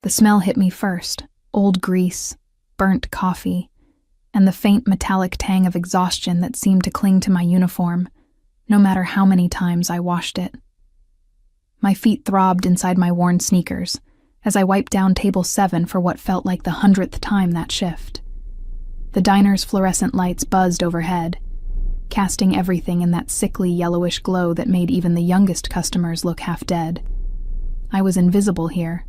The smell hit me first, old grease, burnt coffee, and the faint metallic tang of exhaustion that seemed to cling to my uniform, no matter how many times I washed it. My feet throbbed inside my worn sneakers as I wiped down table 7 for what felt like the 100th time that shift. The diner's fluorescent lights buzzed overhead, casting everything in that sickly yellowish glow that made even the youngest customers look half dead. I was invisible here.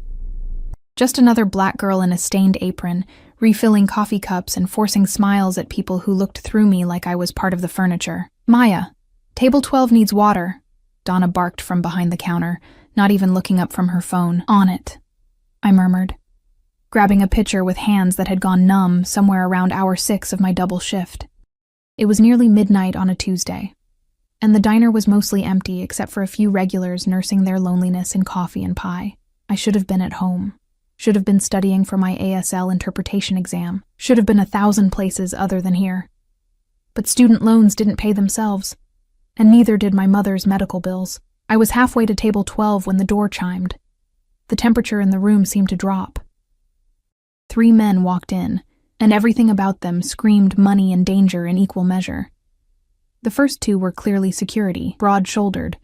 Just another black girl in a stained apron, refilling coffee cups and forcing smiles at people who looked through me like I was part of the furniture. "Maya, table 12 needs water," Donna barked from behind the counter, not even looking up from her phone. "On it," I murmured, grabbing a pitcher with hands that had gone numb somewhere around hour 6 of my double shift. It was nearly midnight on a Tuesday, and the diner was mostly empty except for a few regulars nursing their loneliness in coffee and pie. I should have been at home. Should have been studying for my ASL interpretation exam. Should have been 1,000 places other than here. But student loans didn't pay themselves, and neither did my mother's medical bills. I was halfway to table 12 when the door chimed. The temperature in the room seemed to drop. 3 men walked in, and everything about them screamed money and danger in equal measure. The first 2 were clearly security, broad-shouldered,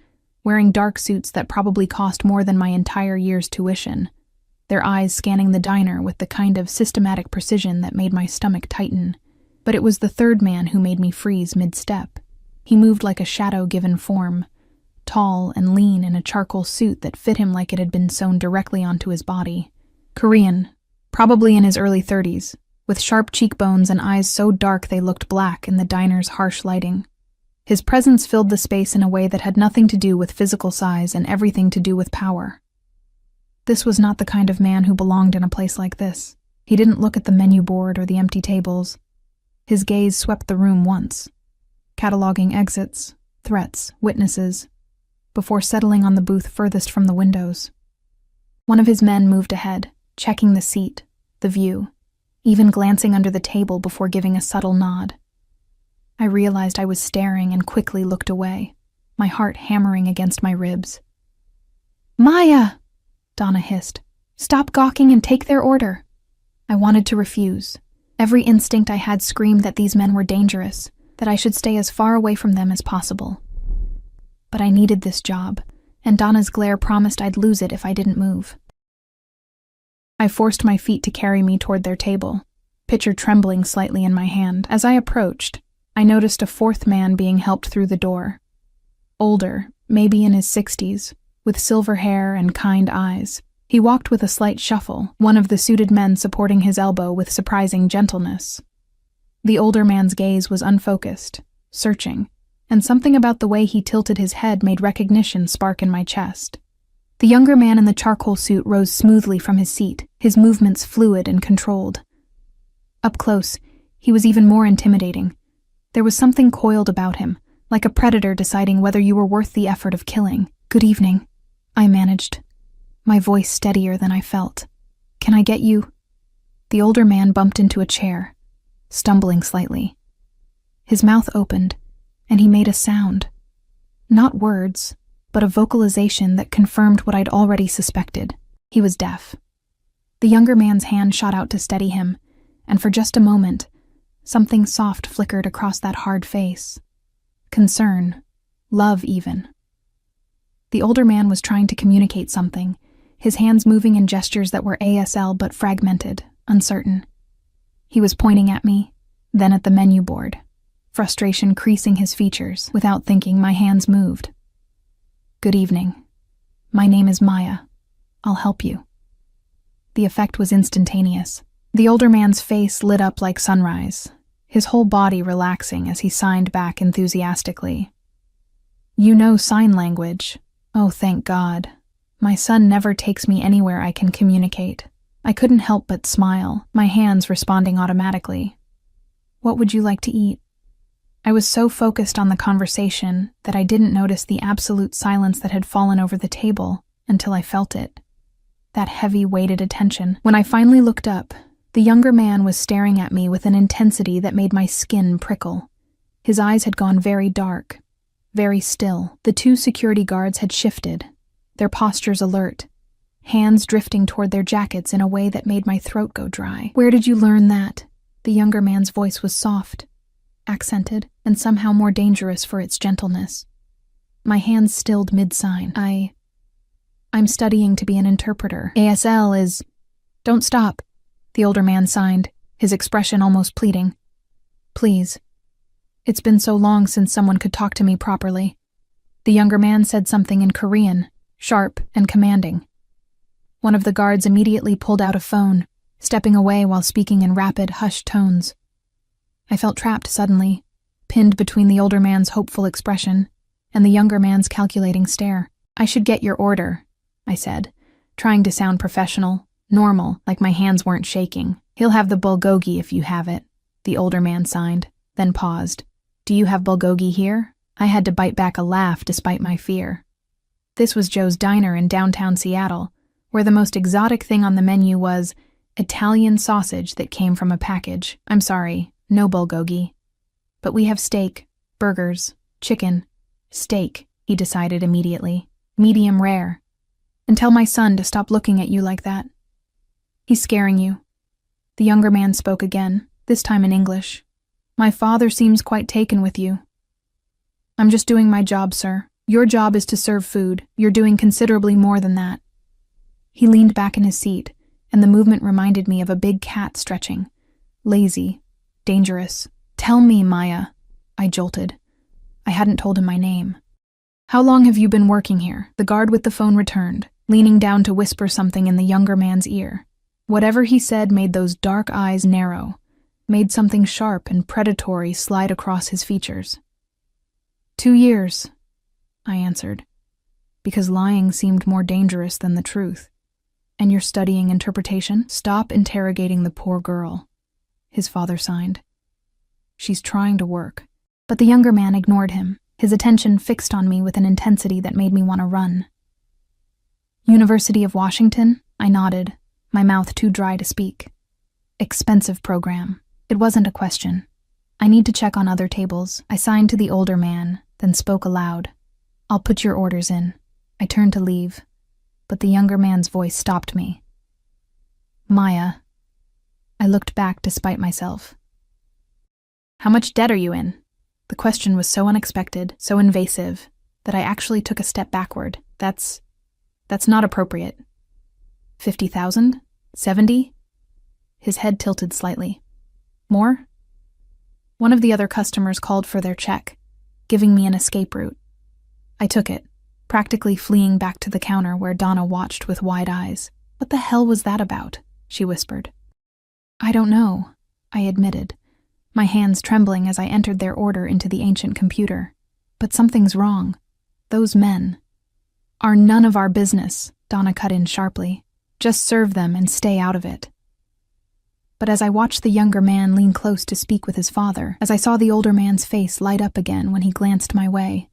wearing dark suits that probably cost more than my entire year's tuition, their eyes scanning the diner with the kind of systematic precision that made my stomach tighten. But it was the 3rd man who made me freeze mid-step. He moved like a shadow given form, tall and lean in a charcoal suit that fit him like it had been sewn directly onto his body. Korean, probably in his early 30s, with sharp cheekbones and eyes so dark they looked black in the diner's harsh lighting. His presence filled the space in a way that had nothing to do with physical size and everything to do with power. This was not the kind of man who belonged in a place like this. He didn't look at the menu board or the empty tables. His gaze swept the room once, cataloging exits, threats, witnesses, before settling on the booth furthest from the windows. One of his men moved ahead, checking the seat, the view, even glancing under the table before giving a subtle nod. I realized I was staring and quickly looked away, my heart hammering against my ribs. "Maya!" Donna hissed. "Stop gawking and take their order." I wanted to refuse. Every instinct I had screamed that these men were dangerous, that I should stay as far away from them as possible. But I needed this job, and Donna's glare promised I'd lose it if I didn't move. I forced my feet to carry me toward their table, pitcher trembling slightly in my hand. As I approached, I noticed a 4th man being helped through the door. Older, maybe in his 60s, with silver hair and kind eyes. He walked with a slight shuffle, one of the suited men supporting his elbow with surprising gentleness. The older man's gaze was unfocused, searching, and something about the way he tilted his head made recognition spark in my chest. The younger man in the charcoal suit rose smoothly from his seat, his movements fluid and controlled. Up close, he was even more intimidating. There was something coiled about him, like a predator deciding whether you were worth the effort of killing. "Good evening," I managed, my voice steadier than I felt. "Can I get you?" The older man bumped into a chair, stumbling slightly. His mouth opened, and he made a sound. Not words, but a vocalization that confirmed what I'd already suspected. He was deaf. The younger man's hand shot out to steady him, and for just a moment, something soft flickered across that hard face. Concern, love even. The older man was trying to communicate something, his hands moving in gestures that were ASL but fragmented, uncertain. He was pointing at me, then at the menu board, frustration creasing his features. Without thinking, my hands moved. "Good evening. My name is Maya. I'll help you." The effect was instantaneous. The older man's face lit up like sunrise, his whole body relaxing as he signed back enthusiastically. "You know sign language. Oh, thank God. My son never takes me anywhere I can communicate." I couldn't help but smile, my hands responding automatically. "What would you like to eat?" I was so focused on the conversation that I didn't notice the absolute silence that had fallen over the table until I felt it. That heavy, weighted attention. When I finally looked up, the younger man was staring at me with an intensity that made my skin prickle. His eyes had gone very dark, very still. The 2 security guards had shifted, their postures alert, hands drifting toward their jackets in a way that made my throat go dry. "Where did you learn that?" The younger man's voice was soft, accented, and somehow more dangerous for its gentleness. My hands stilled mid-sign. I'm studying to be an interpreter. ASL is... Don't stop, the older man signed, his expression almost pleading. Please. It's been so long since someone could talk to me properly. The younger man said something in Korean, sharp and commanding. One of the guards immediately pulled out a phone, stepping away while speaking in rapid, hushed tones. I felt trapped suddenly, pinned between the older man's hopeful expression and the younger man's calculating stare. "I should get your order," I said, trying to sound professional, normal, like my hands weren't shaking. "He'll have the bulgogi if you have it," the older man signed, then paused. "Do you have bulgogi here?" I had to bite back a laugh despite my fear. This was Joe's Diner in downtown Seattle, where the most exotic thing on the menu was Italian sausage that came from a package. "I'm sorry, no bulgogi. But we have steak, burgers, chicken." "Steak," he decided immediately. "Medium rare. And tell my son to stop looking at you like that. He's scaring you." The younger man spoke again, this time in English. "My father seems quite taken with you." "I'm just doing my job, sir. Your job is to serve food. You're doing considerably more than that." He leaned back in his seat, and the movement reminded me of a big cat stretching. Lazy, dangerous. "Tell me, Maya," I jolted. I hadn't told him my name. "How long have you been working here?" The guard with the phone returned, leaning down to whisper something in the younger man's ear. Whatever he said made those dark eyes narrow, made something sharp and predatory slide across his features. 2 years, I answered, because lying seemed more dangerous than the truth. "And you're studying interpretation?" "Stop interrogating the poor girl," his father signed. "She's trying to work." But the younger man ignored him, his attention fixed on me with an intensity that made me want to run. "University of Washington?" I nodded, my mouth too dry to speak. "Expensive program." It wasn't a question. "I need to check on other tables." I signed to the older man, then spoke aloud. "I'll put your orders in." I turned to leave, but the younger man's voice stopped me. "Maya." I looked back despite myself. "How much debt are you in?" The question was so unexpected, so invasive, that I actually took a step backward. That's not appropriate. 50,000? 70? His head tilted slightly. "More?" One of the other customers called for their check, giving me an escape route. I took it, practically fleeing back to the counter where Donna watched with wide eyes. "What the hell was that about?" she whispered. "I don't know," I admitted, my hands trembling as I entered their order into the ancient computer. "But something's wrong. Those men are none of our business," Donna cut in sharply. "Just serve them and stay out of it." But as I watched the younger man lean close to speak with his father, as I saw the older man's face light up again when he glanced my way,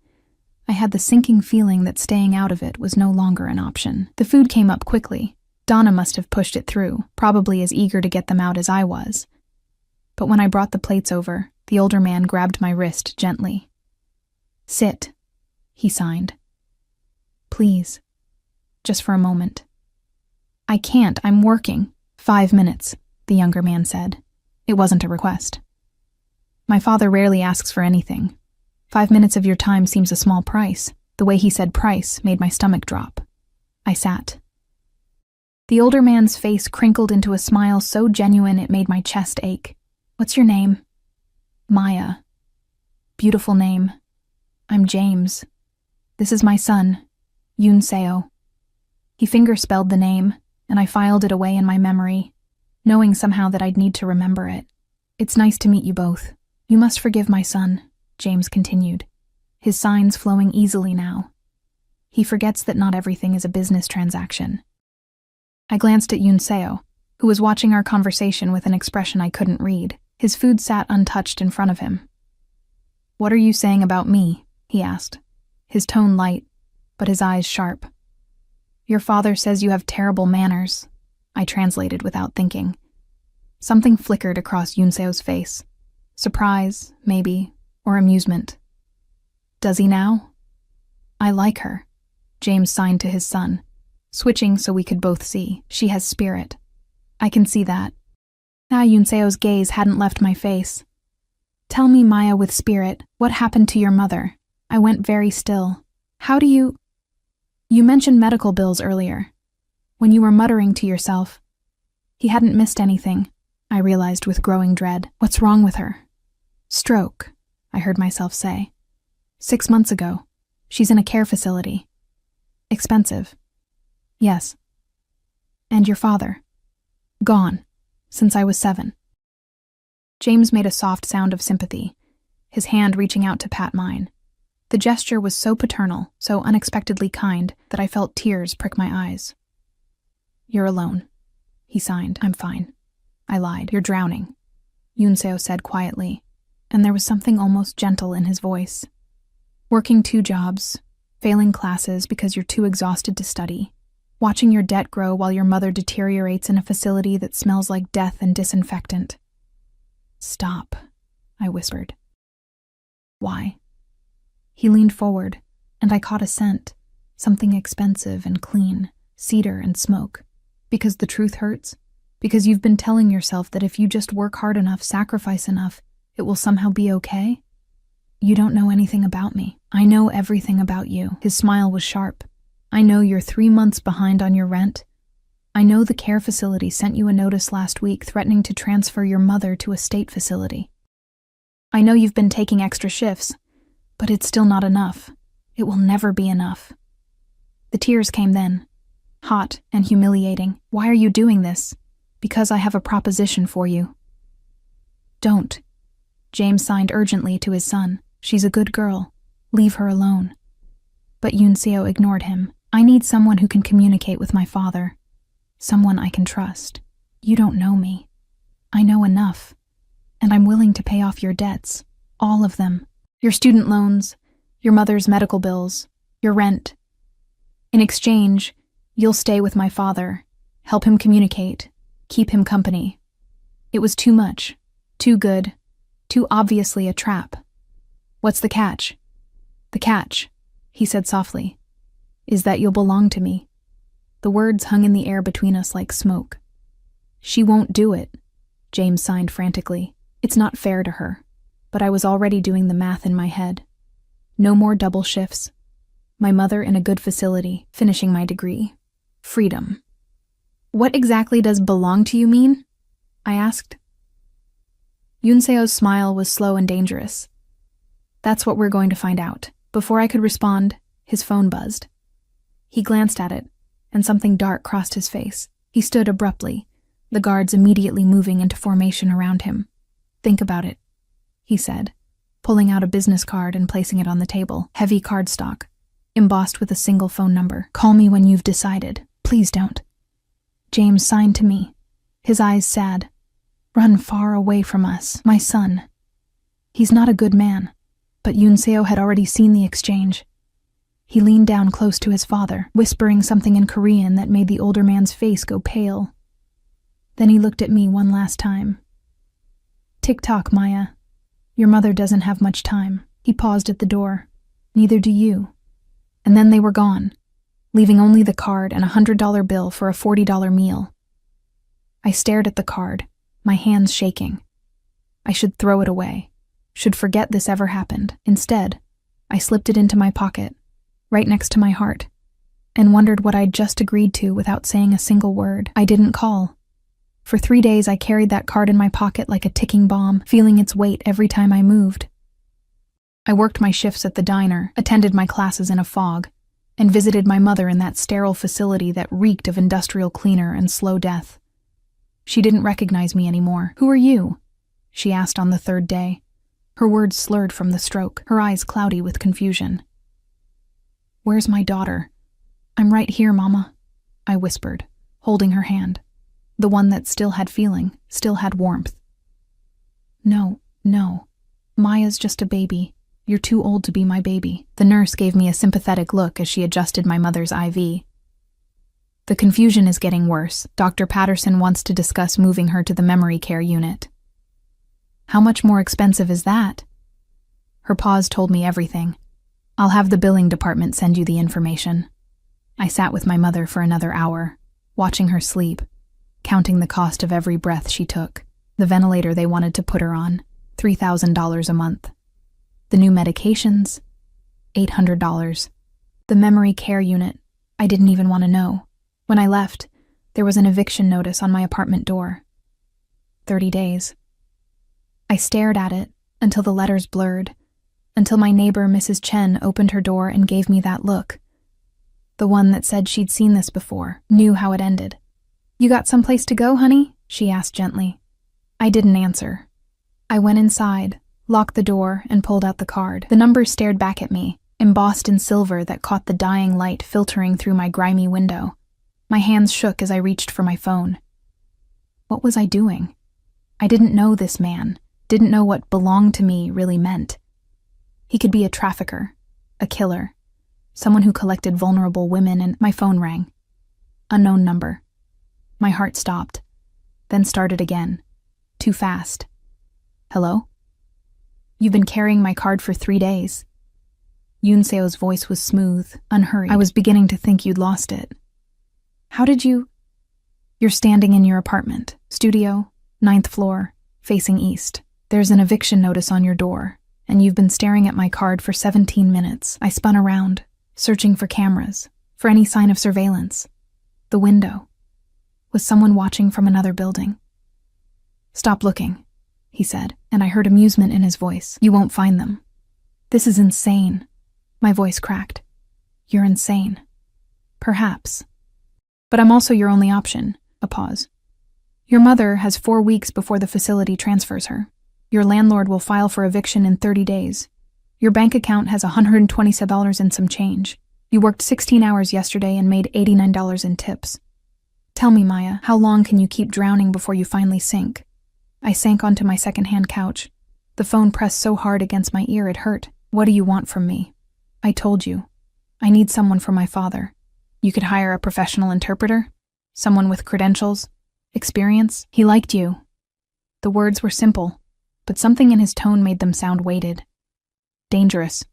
I had the sinking feeling that staying out of it was no longer an option. The food came up quickly. Donna must have pushed it through, probably as eager to get them out as I was. But when I brought the plates over, the older man grabbed my wrist gently. "Sit," he signed. "Please. Just for a moment." "I can't, I'm working." 5 minutes, the younger man said. It wasn't a request. My father rarely asks for anything. 5 minutes of your time seems a small price. The way he said price made my stomach drop. I sat. The older man's face crinkled into a smile so genuine it made my chest ache. "What's your name?" "Maya." "Beautiful name. I'm James. This is my son, Unseo." He finger-spelled the name, and I filed it away in my memory, knowing somehow that I'd need to remember it. "It's nice to meet you both. You must forgive my son," James continued, his signs flowing easily now. "He forgets that not everything is a business transaction." I glanced at Unseo, who was watching our conversation with an expression I couldn't read. His food sat untouched in front of him. "What are you saying about me?" he asked, his tone light, but his eyes sharp. "Your father says you have terrible manners," I translated without thinking. Something flickered across Yunseo's face. Surprise, maybe, or amusement. "Does he now?" "I like her," James signed to his son. switching so we could both see. She has spirit. I can see that. Now Yunseo's gaze hadn't left my face. Tell me, Maya with spirit, what happened to your mother? I went very still. How do you... You mentioned medical bills earlier. When you were muttering to yourself. He hadn't missed anything, I realized with growing dread. What's wrong with her? Stroke, I heard myself say. 6 months ago. She's in a care facility. Expensive. Yes. And your father? Gone. Since I was 7. James made a soft sound of sympathy, his hand reaching out to pat mine. The gesture was so paternal, so unexpectedly kind, that I felt tears prick my eyes. You're alone, he signed. I'm fine. I lied. You're drowning, Yunseo said quietly, and there was something almost gentle in his voice. Working 2 jobs, failing classes because you're too exhausted to study, watching your debt grow while your mother deteriorates in a facility that smells like death and disinfectant. Stop, I whispered. Why? He leaned forward, and I caught a scent, something expensive and clean, cedar and smoke. Because the truth hurts? Because you've been telling yourself that if you just work hard enough, sacrifice enough, it will somehow be okay? You don't know anything about me. I know everything about you. His smile was sharp. I know you're 3 months behind on your rent. I know the care facility sent you a notice last week threatening to transfer your mother to a state facility. I know you've been taking extra shifts, but it's still not enough. It will never be enough. The tears came then, hot and humiliating. Why are you doing this? Because I have a proposition for you. Don't. James signed urgently to his son. She's a good girl. Leave her alone. But Yunseo ignored him. I need someone who can communicate with my father. Someone I can trust. You don't know me. I know enough. And I'm willing to pay off your debts. All of them. Your student loans, your mother's medical bills, your rent. In exchange, you'll stay with my father, help him communicate, keep him company. It was too much, too good, too obviously a trap. What's the catch? The catch, he said softly, is that you'll belong to me. The words hung in the air between us like smoke. She won't do it, James signed frantically. It's not fair to her. But I was already doing the math in my head. No more double shifts. My mother in a good facility, finishing my degree. Freedom. What exactly does belong to you mean? I asked. Yunseo's smile was slow and dangerous. That's what we're going to find out. Before I could respond, his phone buzzed. He glanced at it, and something dark crossed his face. He stood abruptly, the guards immediately moving into formation around him. Think about it, he said, pulling out a business card and placing it on the table. Heavy cardstock, embossed with a single phone number. Call me when you've decided. Please don't. James signed to me, his eyes sad. Run far away from us, my son. He's not a good man, but Yunseo had already seen the exchange. He leaned down close to his father, whispering something in Korean that made the older man's face go pale. Then he looked at me one last time. Tick-tock, Maya. Your mother doesn't have much time. He paused at the door. Neither do you. And then they were gone, leaving only the card and a $100 bill for a $40 meal. I stared at the card, my hands shaking. I should throw it away, should forget this ever happened. Instead, I slipped it into my pocket, right next to my heart, and wondered what I'd just agreed to without saying a single word. I didn't call. For 3 days I carried that card in my pocket like a ticking bomb, feeling its weight every time I moved. I worked my shifts at the diner, attended my classes in a fog, and visited my mother in that sterile facility that reeked of industrial cleaner and slow death. She didn't recognize me anymore. Who are you? She asked on the 3rd day. Her words slurred from the stroke, her eyes cloudy with confusion. Where's my daughter? I'm right here, Mama, I whispered, holding her hand. The one that still had feeling, still had warmth. No. Maya's just a baby. You're too old to be my baby. The nurse gave me a sympathetic look as she adjusted my mother's IV. The confusion is getting worse. Dr. Patterson wants to discuss moving her to the memory care unit. How much more expensive is that? Her pause told me everything. I'll have the billing department send you the information. I sat with my mother for another hour, watching her sleep, counting the cost of every breath she took. The ventilator they wanted to put her on, $3,000 a month. The new medications, $800. The memory care unit, I didn't even want to know. When I left, there was an eviction notice on my apartment door. 30 days. I stared at it until the letters blurred, until my neighbor, Mrs. Chen, opened her door and gave me that look. The one that said she'd seen this before, knew how it ended. "You got someplace to go, honey?" she asked gently. I didn't answer. I went inside, locked the door, and pulled out the card. The numbers stared back at me, embossed in silver that caught the dying light filtering through my grimy window. My hands shook as I reached for my phone. What was I doing? I didn't know this man, didn't know what belonged to me really meant. He could be a trafficker, a killer, someone who collected vulnerable women, and my phone rang. Unknown number. My heart stopped, then started again. Too fast. Hello? You've been carrying my card for 3 days. Yunseo's voice was smooth, unhurried. I was beginning to think you'd lost it. How did you? You're standing in your apartment, studio, 9th floor, facing east. There's an eviction notice on your door, and you've been staring at my card for 17 minutes. I spun around, searching for cameras, for any sign of surveillance. The window. Was someone watching from another building? Stop looking, he said, and I heard amusement in his voice. You won't find them. This is insane. My voice cracked. You're insane. Perhaps. But I'm also your only option. A pause. Your mother has 4 weeks before the facility transfers her. Your landlord will file for eviction in 30 days. Your bank account has $127 and some change. You worked 16 hours yesterday and made $89 in tips. Tell me, Maya, how long can you keep drowning before you finally sink? I sank onto my second-hand couch. The phone pressed so hard against my ear it hurt. What do you want from me? I told you. I need someone for my father. You could hire a professional interpreter? Someone with credentials? Experience? He liked you. The words were simple, but something in his tone made them sound weighted. Dangerous.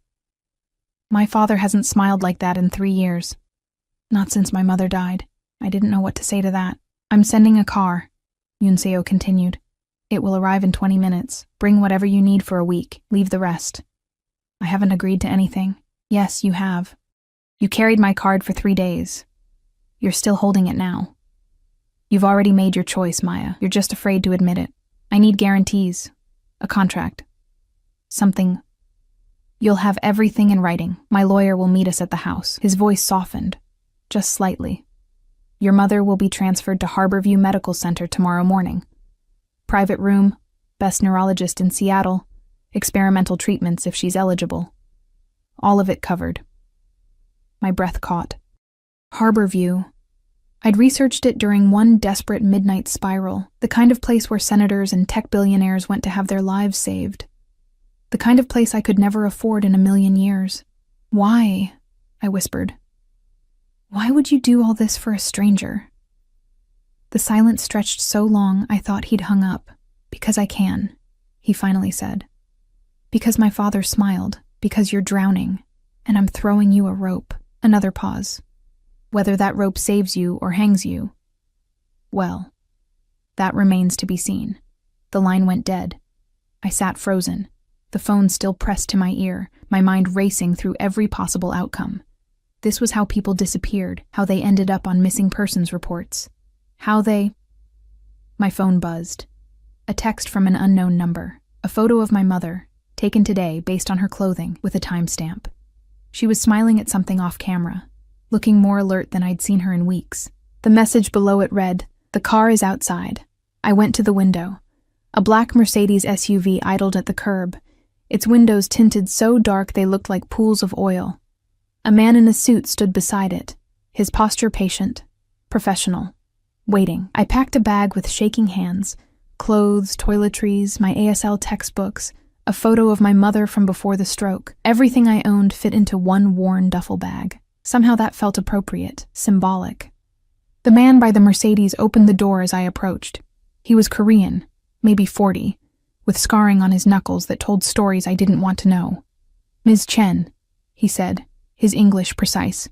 My father hasn't smiled like that in 3 years. Not since my mother died. I didn't know what to say to that. I'm sending a car, Yunseo continued. It will arrive in 20 minutes. Bring whatever you need for a week. Leave the rest. I haven't agreed to anything. Yes, you have. You carried my card for 3 days. You're still holding it now. You've already made your choice, Maya. You're just afraid to admit it. I need guarantees. A contract. Something. You'll have everything in writing. My lawyer will meet us at the house. His voice softened, just slightly. Your mother will be transferred to Harborview Medical Center tomorrow morning. Private room, best neurologist in Seattle, experimental treatments if she's eligible. All of it covered. My breath caught. Harborview. I'd researched it during one desperate midnight spiral, the kind of place where senators and tech billionaires went to have their lives saved. The kind of place I could never afford in a million years. Why? I whispered. Why would you do all this for a stranger? The silence stretched so long I thought he'd hung up. Because I can, he finally said. Because my father smiled. Because you're drowning. And I'm throwing you a rope. Another pause. Whether that rope saves you or hangs you, well, that remains to be seen. The line went dead. I sat frozen, the phone still pressed to my ear, my mind racing through every possible outcome. This was how people disappeared, how they ended up on missing persons reports. My phone buzzed. A text from an unknown number. A photo of my mother, taken today based on her clothing, with a timestamp. She was smiling at something off camera, looking more alert than I'd seen her in weeks. The message below it read, "The car is outside." I went to the window. A black Mercedes SUV idled at the curb, its windows tinted so dark they looked like pools of oil. A man in a suit stood beside it, his posture patient, professional, waiting. I packed a bag with shaking hands, clothes, toiletries, my ASL textbooks, a photo of my mother from before the stroke. Everything I owned fit into one worn duffel bag. Somehow that felt appropriate, symbolic. The man by the Mercedes opened the door as I approached. He was Korean, maybe 40, with scarring on his knuckles that told stories I didn't want to know. "Ms. Chen," he said, his English precise.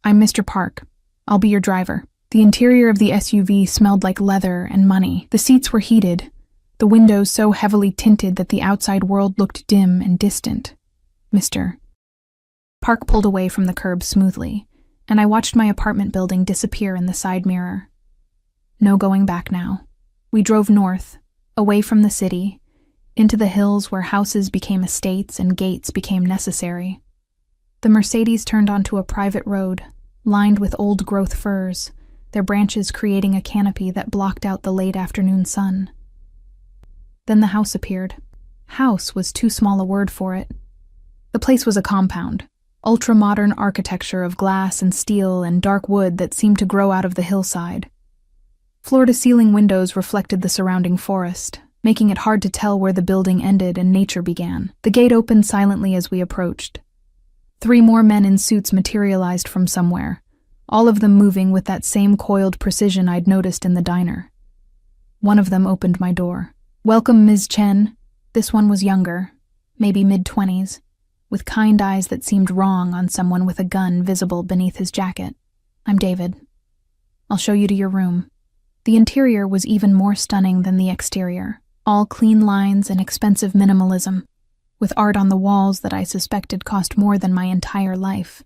I'm Mr. Park. I'll be your driver. The interior of the SUV smelled like leather and money. The seats were heated, the windows so heavily tinted that the outside world looked dim and distant. Mr. Park pulled away from the curb smoothly, and I watched my apartment building disappear in the side mirror. No going back now. We drove north, away from the city, into the hills where houses became estates and gates became necessary. The Mercedes turned onto a private road, lined with old-growth firs, their branches creating a canopy that blocked out the late afternoon sun. Then the house appeared. House was too small a word for it. The place was a compound, ultra-modern architecture of glass and steel and dark wood that seemed to grow out of the hillside. Floor-to-ceiling windows reflected the surrounding forest, making it hard to tell where the building ended and nature began. The gate opened silently as we approached. 3 more men in suits materialized from somewhere, all of them moving with that same coiled precision I'd noticed in the diner. One of them opened my door. "Welcome, Ms. Chen." This one was younger, maybe mid-20s, with kind eyes that seemed wrong on someone with a gun visible beneath his jacket. "I'm David. I'll show you to your room." The interior was even more stunning than the exterior, all clean lines and expensive minimalism, with art on the walls that I suspected cost more than my entire life.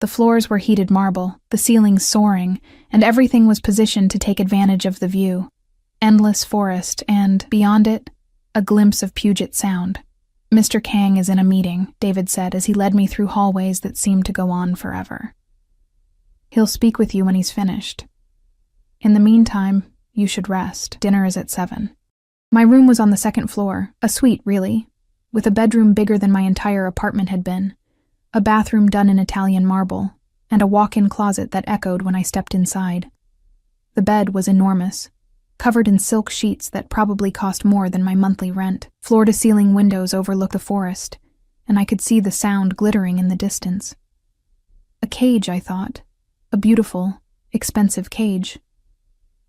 The floors were heated marble, the ceilings soaring, and everything was positioned to take advantage of the view. Endless forest, and, beyond it, a glimpse of Puget Sound. "Mr. Kang is in a meeting," David said as he led me through hallways that seemed to go on forever. "He'll speak with you when he's finished. In the meantime, you should rest. Dinner is at 7. My room was on the 2nd floor, a suite, really, with a bedroom bigger than my entire apartment had been, a bathroom done in Italian marble, and a walk-in closet that echoed when I stepped inside. The bed was enormous, covered in silk sheets that probably cost more than my monthly rent. Floor-to-ceiling windows overlooked the forest, and I could see the Sound glittering in the distance. A cage, I thought. A beautiful, expensive cage.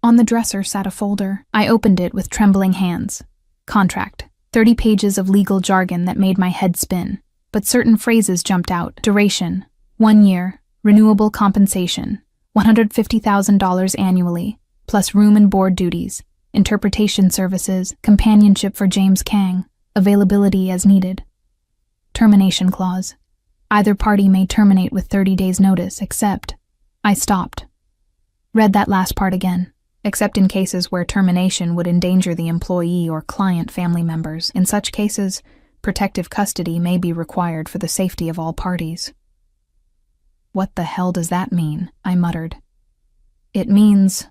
On the dresser sat a folder. I opened it with trembling hands. Contract. 30 pages of legal jargon that made my head spin. But certain phrases jumped out. Duration. 1 year. Renewable compensation. $150,000 annually. Plus room and board duties. Interpretation services. Companionship for James Kang. Availability as needed. Termination clause. Either party may terminate with 30 days' notice, except... I stopped. Read that last part again. Except in cases where termination would endanger the employee or client family members. In such cases, protective custody may be required for the safety of all parties. "What the hell does that mean?" I muttered. "It means,"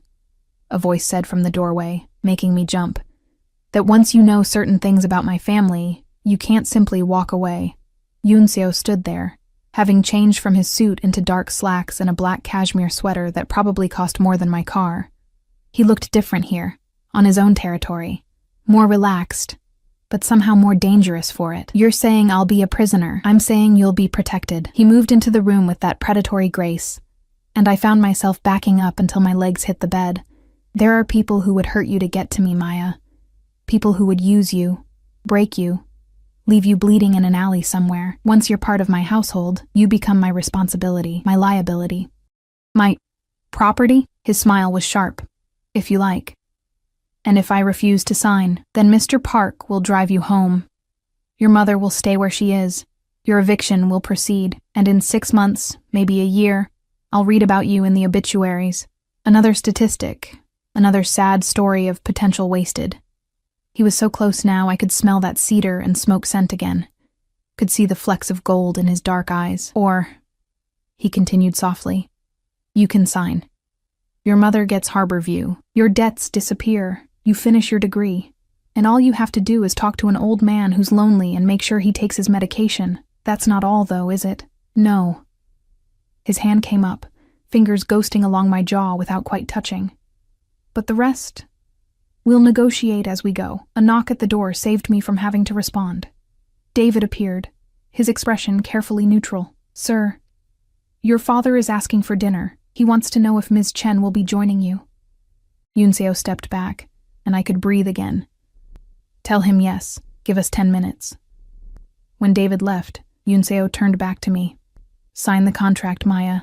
a voice said from the doorway, making me jump, "that once you know certain things about my family, you can't simply walk away." Yunseo stood there, having changed from his suit into dark slacks and a black cashmere sweater that probably cost more than my car. He looked different here, on his own territory, more relaxed, but somehow more dangerous for it. "You're saying I'll be a prisoner. I'm saying you'll be protected." He moved into the room with that predatory grace, and I found myself backing up until my legs hit the bed. "There are people who would hurt you to get to me, Maya. People who would use you, break you, leave you bleeding in an alley somewhere. Once you're part of my household, you become my responsibility, my liability. My property?" His smile was sharp. "If you like. And if I refuse to sign, then Mr. Park will drive you home. Your mother will stay where she is. Your eviction will proceed, and in 6 months, maybe a year, I'll read about you in the obituaries. Another statistic, another sad story of potential wasted." He was so close now I could smell that cedar and smoke scent again. Could see the flecks of gold in his dark eyes. "Or," he continued softly, "you can sign. Your mother gets harbor view. Your debts disappear. You finish your degree. And all you have to do is talk to an old man who's lonely and make sure he takes his medication. That's not all, though, is it?" "No." His hand came up, fingers ghosting along my jaw without quite touching. "But the rest? We'll negotiate as we go." A knock at the door saved me from having to respond. David appeared, his expression carefully neutral. "Sir, your father is asking for dinner. He wants to know if Ms. Chen will be joining you." Yunseo stepped back, and I could breathe again. "Tell him yes. Give us 10 minutes. When David left, Yunseo turned back to me. "Sign the contract, Maya.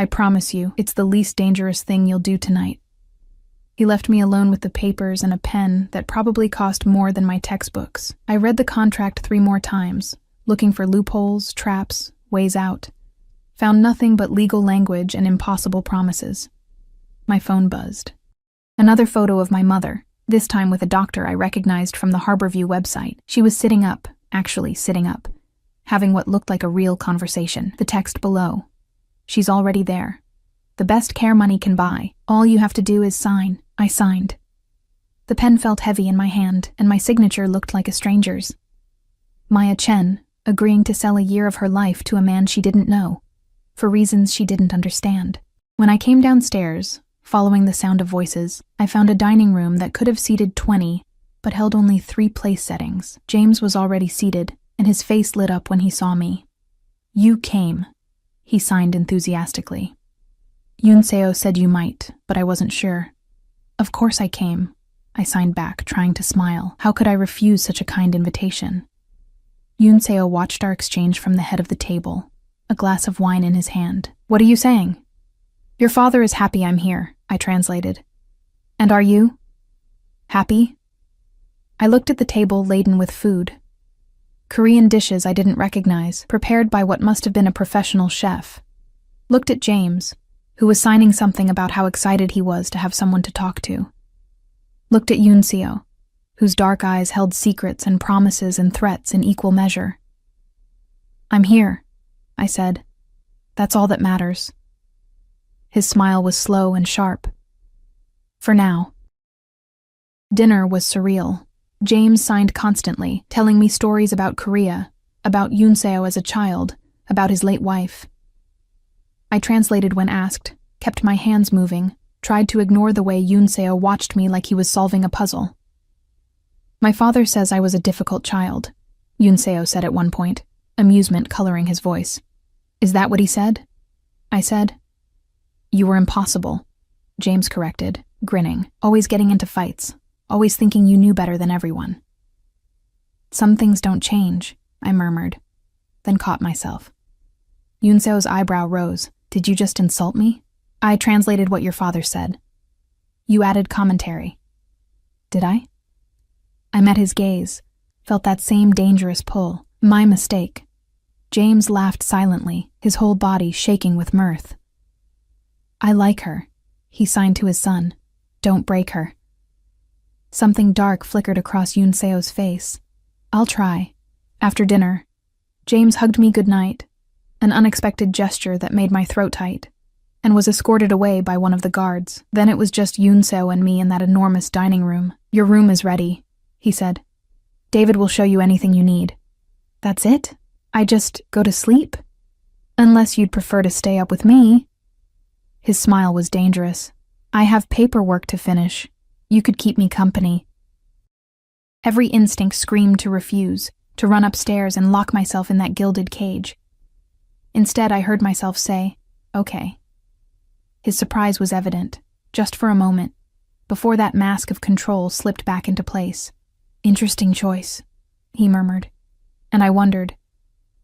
I promise you, it's the least dangerous thing you'll do tonight." He left me alone with the papers and a pen that probably cost more than my textbooks. I read the contract 3 more times, looking for loopholes, traps, ways out. Found nothing but legal language and impossible promises. My phone buzzed. Another photo of my mother, this time with a doctor I recognized from the Harborview website. She was sitting up, actually sitting up, having what looked like a real conversation. The text below: "She's already there. The best care money can buy. All you have to do is sign." I signed. The pen felt heavy in my hand, and my signature looked like a stranger's. Maya Chen, agreeing to sell a year of her life to a man she didn't know, for reasons she didn't understand. When I came downstairs, following the sound of voices, I found a dining room that could have seated 20, but held only 3 place settings. James was already seated, and his face lit up when he saw me. "You came," he signed enthusiastically. "Yunseo said you might, but I wasn't sure." "Of course I came," I signed back, trying to smile. How could I refuse such a kind invitation? Yunseo watched our exchange from the head of the table, a glass of wine in his hand. "What are you saying?" "Your father is happy I'm here," I translated. "And are you?" "Happy?" I looked at the table laden with food. Korean dishes I didn't recognize, prepared by what must have been a professional chef. Looked at James, who was signing something about how excited he was to have someone to talk to. Looked at Yunseo, whose dark eyes held secrets and promises and threats in equal measure. "I'm here," I said. "That's all that matters." His smile was slow and sharp. "For now." Dinner was surreal. James signed constantly, telling me stories about Korea, about Yunseo as a child, about his late wife. I translated when asked, kept my hands moving, tried to ignore the way Yunseo watched me like he was solving a puzzle. "My father says I was a difficult child," Yunseo said at one point, amusement coloring his voice. "Is that what he said?" I said. "You were impossible," James corrected, grinning, "always getting into fights, always thinking you knew better than everyone." "Some things don't change," I murmured, then caught myself. Yunseo's eyebrow rose. "Did you just insult me?" I translated what your father said. "You added commentary." "Did I?" I met his gaze, felt that same dangerous pull. My mistake. James laughed silently, his whole body shaking with mirth. "I like her," he signed to his son. "Don't break her." Something dark flickered across Yunseo's face. "I'll try." After dinner, James hugged me goodnight, an unexpected gesture that made my throat tight, and was escorted away by one of the guards. Then it was just Yunseo and me in that enormous dining room. "Your room is ready," he said. "David will show you anything you need." "That's it? I just go to sleep? Unless you'd prefer to stay up with me." His smile was dangerous. "I have paperwork to finish. You could keep me company." Every instinct screamed to refuse, to run upstairs and lock myself in that gilded cage. Instead, I heard myself say, "Okay." His surprise was evident, just for a moment, before that mask of control slipped back into place. "Interesting choice," he murmured, and I wondered,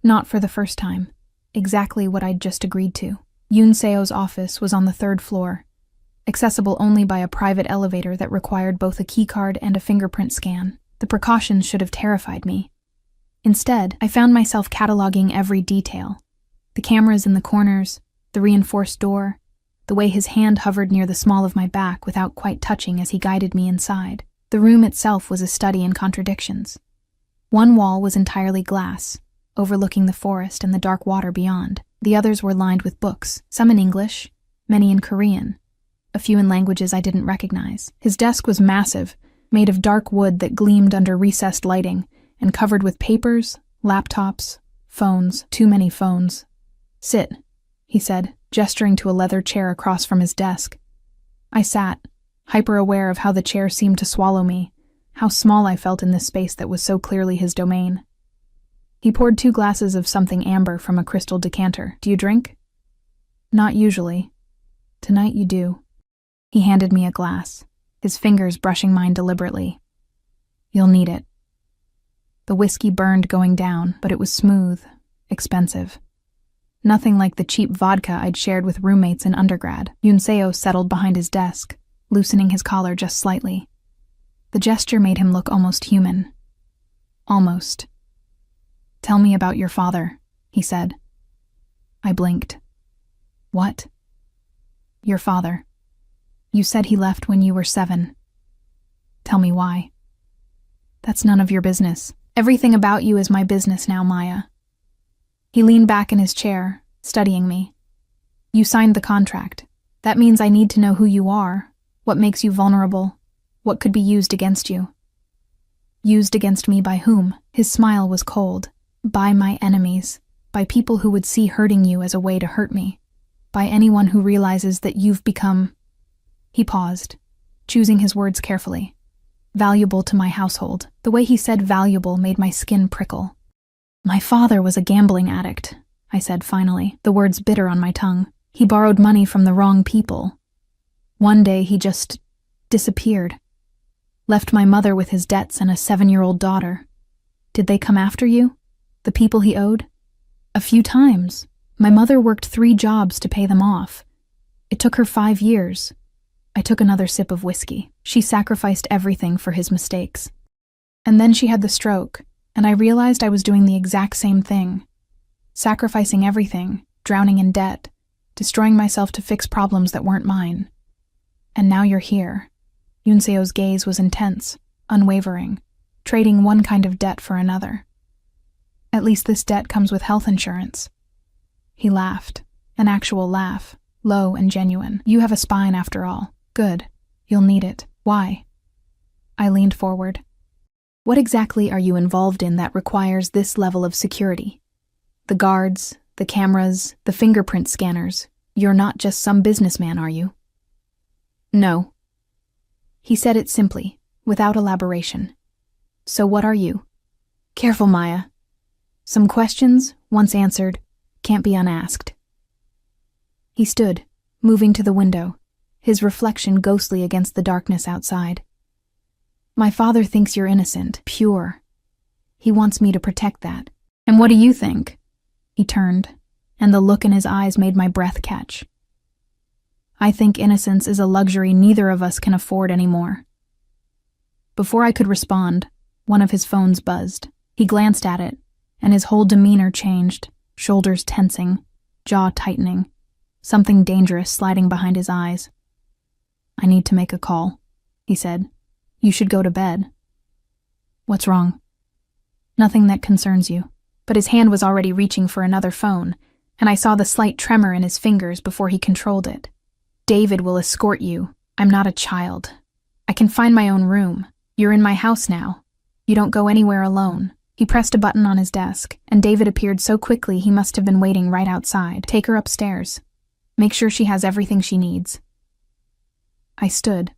not for the first time, exactly what I'd just agreed to. Yunseo's office was on the 3rd floor, accessible only by a private elevator that required both a keycard and a fingerprint scan. The precautions should have terrified me. Instead, I found myself cataloging every detail. The cameras in the corners, the reinforced door, the way his hand hovered near the small of my back without quite touching as he guided me inside. The room itself was a study in contradictions. One wall was entirely glass, overlooking the forest and the dark water beyond. The others were lined with books, some in English, many in Korean, a few in languages I didn't recognize. His desk was massive, made of dark wood that gleamed under recessed lighting, and covered with papers, laptops, phones, too many phones. "Sit," he said, gesturing to a leather chair across from his desk. I sat, hyper-aware of how the chair seemed to swallow me, how small I felt in this space that was so clearly his domain. He poured 2 glasses of something amber from a crystal decanter. "Do you drink?" "Not usually. Tonight you do." He handed me a glass, his fingers brushing mine deliberately. "You'll need it." The whiskey burned going down, but it was smooth, expensive. nothing like the cheap vodka I'd shared with roommates in undergrad. Yunseo settled behind his desk, loosening his collar just slightly. The gesture made him look almost human. Almost. "Tell me about your father," he said. I blinked. "What?" "Your father. You said he left when you were 7. Tell me why." "That's none of your business. Everything about you is my business now, Maya." He leaned back in his chair, studying me. "You signed the contract. That means I need to know who you are, what makes you vulnerable, what could be used against you." "Used against me by whom?" His smile was cold. "By my enemies, by people who would see hurting you as a way to hurt me, by anyone who realizes that you've become—" He paused, choosing his words carefully. "Valuable to my household." The way he said valuable made my skin prickle. "My father was a gambling addict," I said finally, the words bitter on my tongue. "He borrowed money from the wrong people. One day he just disappeared. Left my mother with his debts and a 7-year-old daughter. Did they come after you? The people he owed?" "A few times. My mother worked 3 jobs to pay them off. It took her 5 years. I took another sip of whiskey. She sacrificed everything for his mistakes. And then she had the stroke, and I realized I was doing the exact same thing. Sacrificing everything, drowning in debt, destroying myself to fix problems that weren't mine. And now you're here." Yunseo's gaze was intense, unwavering, trading one kind of debt for another. "At least this debt comes with health insurance." He laughed, an actual laugh, low and genuine. "You have a spine after all. Good. You'll need it. Why?" I leaned forward. "What exactly are you involved in that requires this level of security? The guards, the cameras, the fingerprint scanners. You're not just some businessman, are you?" "No." He said it simply, without elaboration. "So what are you?" "Careful, Maya. Some questions, once answered, can't be unasked." He stood, moving to the window, his reflection ghostly against the darkness outside. "My father thinks you're innocent, pure. He wants me to protect that. And what do you think?" He turned, and the look in his eyes made my breath catch. "I think innocence is a luxury neither of us can afford anymore." Before I could respond, one of his phones buzzed. He glanced at it, and his whole demeanor changed, shoulders tensing, jaw tightening, something dangerous sliding behind his eyes. "I need to make a call," he said. "You should go to bed." "What's wrong?" "Nothing that concerns you." But his hand was already reaching for another phone, and I saw the slight tremor in his fingers before he controlled it. "David will escort you. I'm not a child. I can find my own room. You're in my house now. You don't go anywhere alone." He pressed a button on his desk, and David appeared so quickly he must have been waiting right outside. "Take her upstairs. Make sure she has everything she needs." I stood,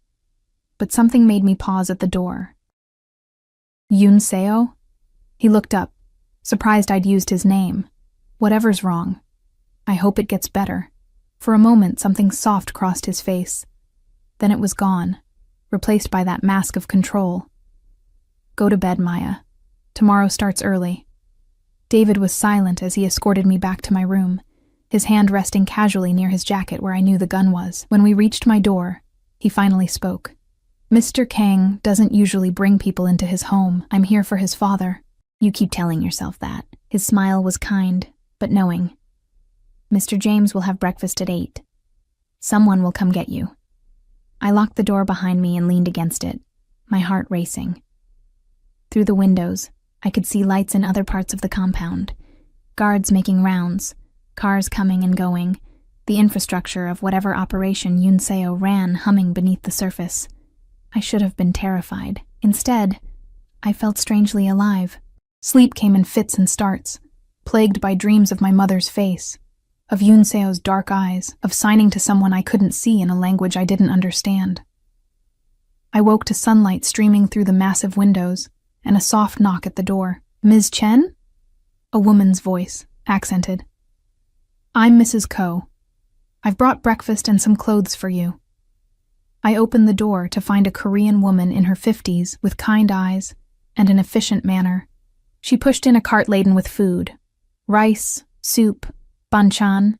but something made me pause at the door. "Yunseo?" He looked up, surprised I'd used his name. "Whatever's wrong. I hope it gets better." For a moment, something soft crossed his face. Then it was gone, replaced by that mask of control. "Go to bed, Maya. Tomorrow starts early." David was silent as he escorted me back to my room, his hand resting casually near his jacket where I knew the gun was. When we reached my door, he finally spoke. "Mr. Kang doesn't usually bring people into his home. I'm here for his father." "You keep telling yourself that." His smile was kind, but knowing. "Mr. James will have breakfast at 8. Someone will come get you." I locked the door behind me and leaned against it, my heart racing. Through the windows, I could see lights in other parts of the compound, guards making rounds, cars coming and going, the infrastructure of whatever operation Yunseo ran humming beneath the surface. I should have been terrified. Instead, I felt strangely alive. Sleep came in fits and starts, plagued by dreams of my mother's face, of Yunseo's dark eyes, of signing to someone I couldn't see in a language I didn't understand. I woke to sunlight streaming through the massive windows, and a soft knock at the door. "Ms. Chen?" A woman's voice, accented. "I'm Mrs. Ko. I've brought breakfast and some clothes for you." I opened the door to find a Korean woman in her 50s with kind eyes and an efficient manner. She pushed in a cart laden with food: rice, soup, banchan,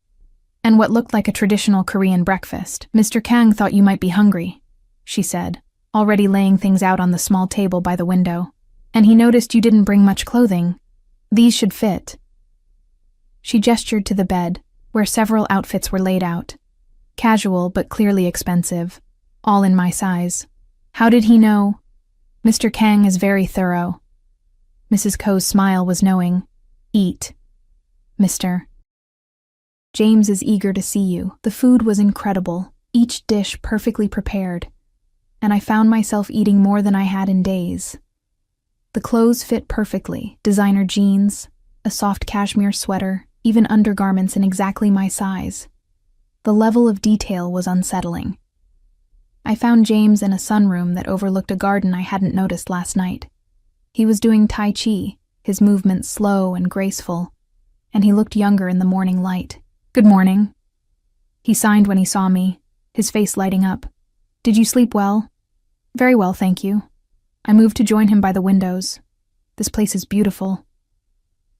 and what looked like a traditional Korean breakfast. Mr. Kang thought you might be hungry, she said, already laying things out on the small table by the window. And he noticed you didn't bring much clothing. These should fit. She gestured to the bed, where several outfits were laid out. Casual, but clearly expensive. All in my size. How did he know? Mr. Kang is very thorough. Mrs. Ko's smile was knowing. Eat, Mr. James is eager to see you. The food was incredible, each dish perfectly prepared, and I found myself eating more than I had in days. The clothes fit perfectly, designer jeans, a soft cashmere sweater, even undergarments in exactly my size. The level of detail was unsettling. I found James in a sunroom that overlooked a garden I hadn't noticed last night. He was doing Tai Chi, his movements slow and graceful, and he looked younger in the morning light. Good morning. He signed when he saw me, his face lighting up. Did you sleep well? Very well, thank you. I moved to join him by the windows. This place is beautiful.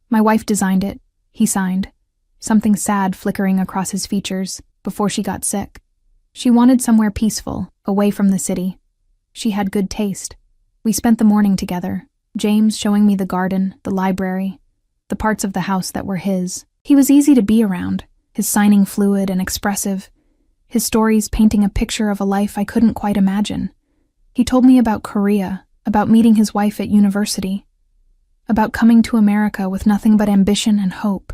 My wife designed it, he signed, something sad flickering across his features before she got sick. She wanted somewhere peaceful, away from the city. She had good taste. We spent the morning together, James showing me the garden, the library, the parts of the house that were his. He was easy to be around, his signing fluid and expressive, his stories painting a picture of a life I couldn't quite imagine. He told me about Korea, about meeting his wife at university, about coming to America with nothing but ambition and hope.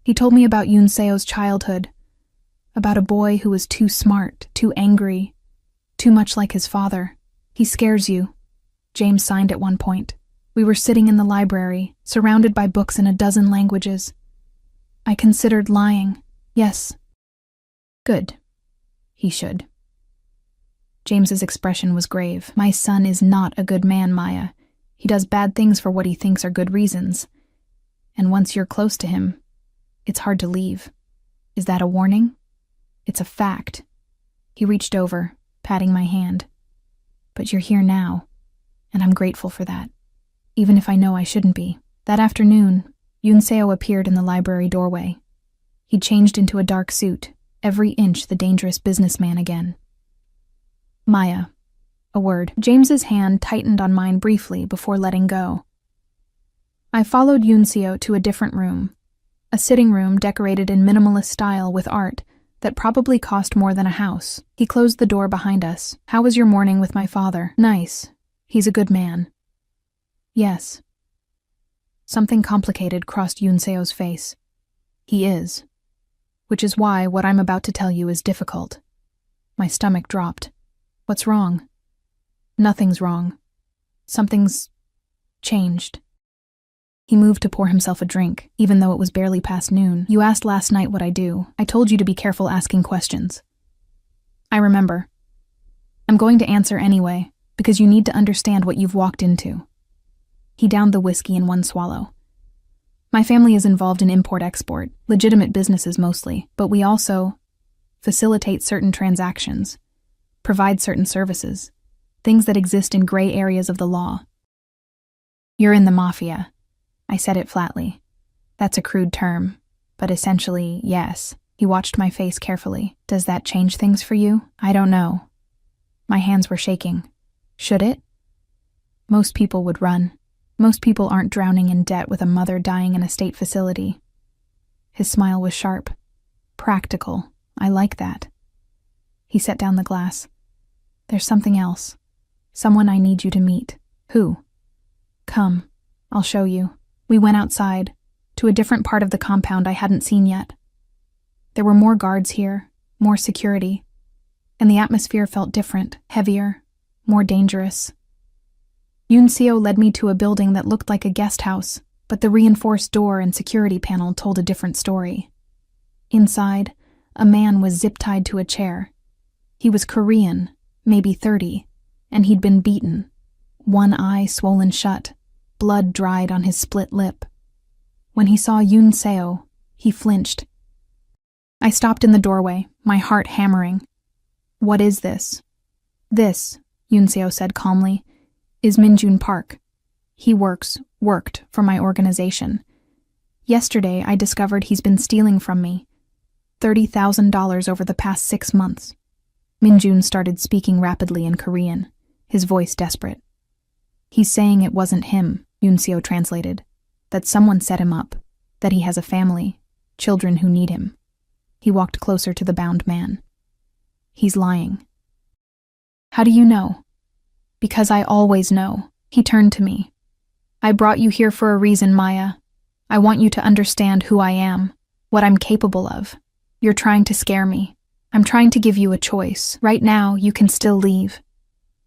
He told me about Yoon Seo's childhood, about a boy who was too smart, too angry, too much like his father. He scares you, James signed at one point. We were sitting in the library, surrounded by books in a dozen languages. I considered lying. Yes. Good. He should. James's expression was grave. My son is not a good man, Maya. He does bad things for what he thinks are good reasons. And once you're close to him, it's hard to leave. Is that a warning? It's a fact. He reached over, patting my hand. But you're here now, and I'm grateful for that, even if I know I shouldn't be. That afternoon, Yoon Seo appeared in the library doorway. He changed into a dark suit, every inch the dangerous businessman again. Maya. A word. James's hand tightened on mine briefly before letting go. I followed Yoon Seo to a different room, a sitting room decorated in minimalist style with art that probably cost more than a house. He closed the door behind us. How was your morning with my father? Nice. He's a good man. Yes. Something complicated crossed Yoon Seo's face. He is. Which is why what I'm about to tell you is difficult. My stomach dropped. What's wrong? Nothing's wrong. Something's changed. He moved to pour himself a drink, even though it was barely past noon. You asked last night what I do. I told you to be careful asking questions. I remember. I'm going to answer anyway, because you need to understand what you've walked into. He downed the whiskey in one swallow. My family is involved in import-export, legitimate businesses mostly, but we also facilitate certain transactions, provide certain services, things that exist in gray areas of the law. You're in the Mafia. I said it flatly. That's a crude term, but essentially, yes. He watched my face carefully. Does that change things for you? I don't know. My hands were shaking. Should it? Most people would run. Most people aren't drowning in debt with a mother dying in a state facility. His smile was sharp. Practical. I like that. He set down the glass. There's something else. Someone I need you to meet. Who? Come. I'll show you. We went outside, to a different part of the compound I hadn't seen yet. There were more guards here, more security, and the atmosphere felt different, heavier, more dangerous. Yoon Seo led me to a building that looked like a guest house, but the reinforced door and security panel told a different story. Inside, a man was zip-tied to a chair. He was Korean, maybe 30, and he'd been beaten, one eye swollen shut, blood dried on his split lip. When he saw Yoon Seo, he flinched. I stopped in the doorway, my heart hammering. What is this? This, Yoon Seo said calmly, is Minjun Park. He worked for my organization. Yesterday, I discovered he's been stealing from me. $30,000 over the past 6 months. Minjun started speaking rapidly in Korean, his voice desperate. He's saying it wasn't him, Yunseo translated. That someone set him up. That he has a family, children who need him. He walked closer to the bound man. He's lying. How do you know? Because I always know. He turned to me. I brought you here for a reason, Maya. I want you to understand who I am, what I'm capable of. You're trying to scare me. I'm trying to give you a choice. Right now, you can still leave.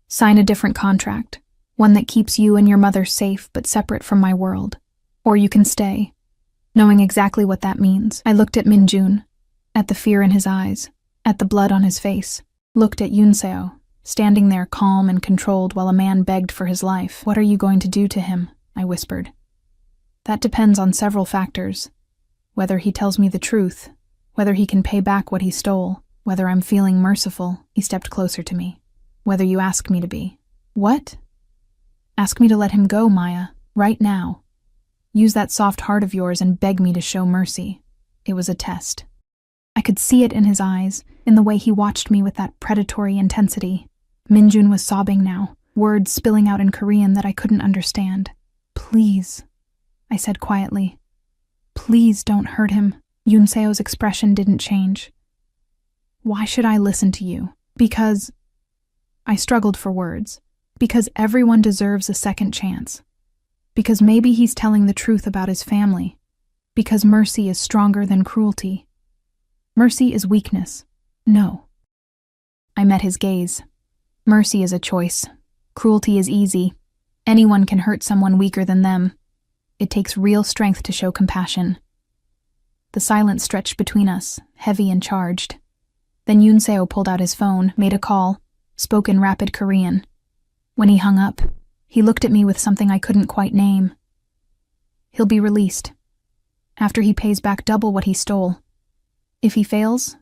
Sign a different contract, one that keeps you and your mother safe but separate from my world. Or you can stay. Knowing exactly what that means, I looked at Minjun, at the fear in his eyes, at the blood on his face, looked at Yunseo, standing there calm and controlled while a man begged for his life. What are you going to do to him? I whispered. That depends on several factors. Whether he tells me the truth, whether he can pay back what he stole, whether I'm feeling merciful. He stepped closer to me. Whether you ask me to be. What? Ask me to let him go, Maya, right now. Use that soft heart of yours and beg me to show mercy. It was a test. I could see it in his eyes, in the way he watched me with that predatory intensity. Minjun was sobbing now, words spilling out in Korean that I couldn't understand. Please, I said quietly. Please don't hurt him. Yunseo's expression didn't change. Why should I listen to you? Because... I struggled for words. Because everyone deserves a second chance. Because maybe he's telling the truth about his family. Because mercy is stronger than cruelty. Mercy is weakness. No. I met his gaze. Mercy is a choice. Cruelty is easy. Anyone can hurt someone weaker than them. It takes real strength to show compassion. The silence stretched between us, heavy and charged. Then Yunseo pulled out his phone, made a call, spoke in rapid Korean. When he hung up, he looked at me with something I couldn't quite name. He'll be released. After he pays back double what he stole. If he fails,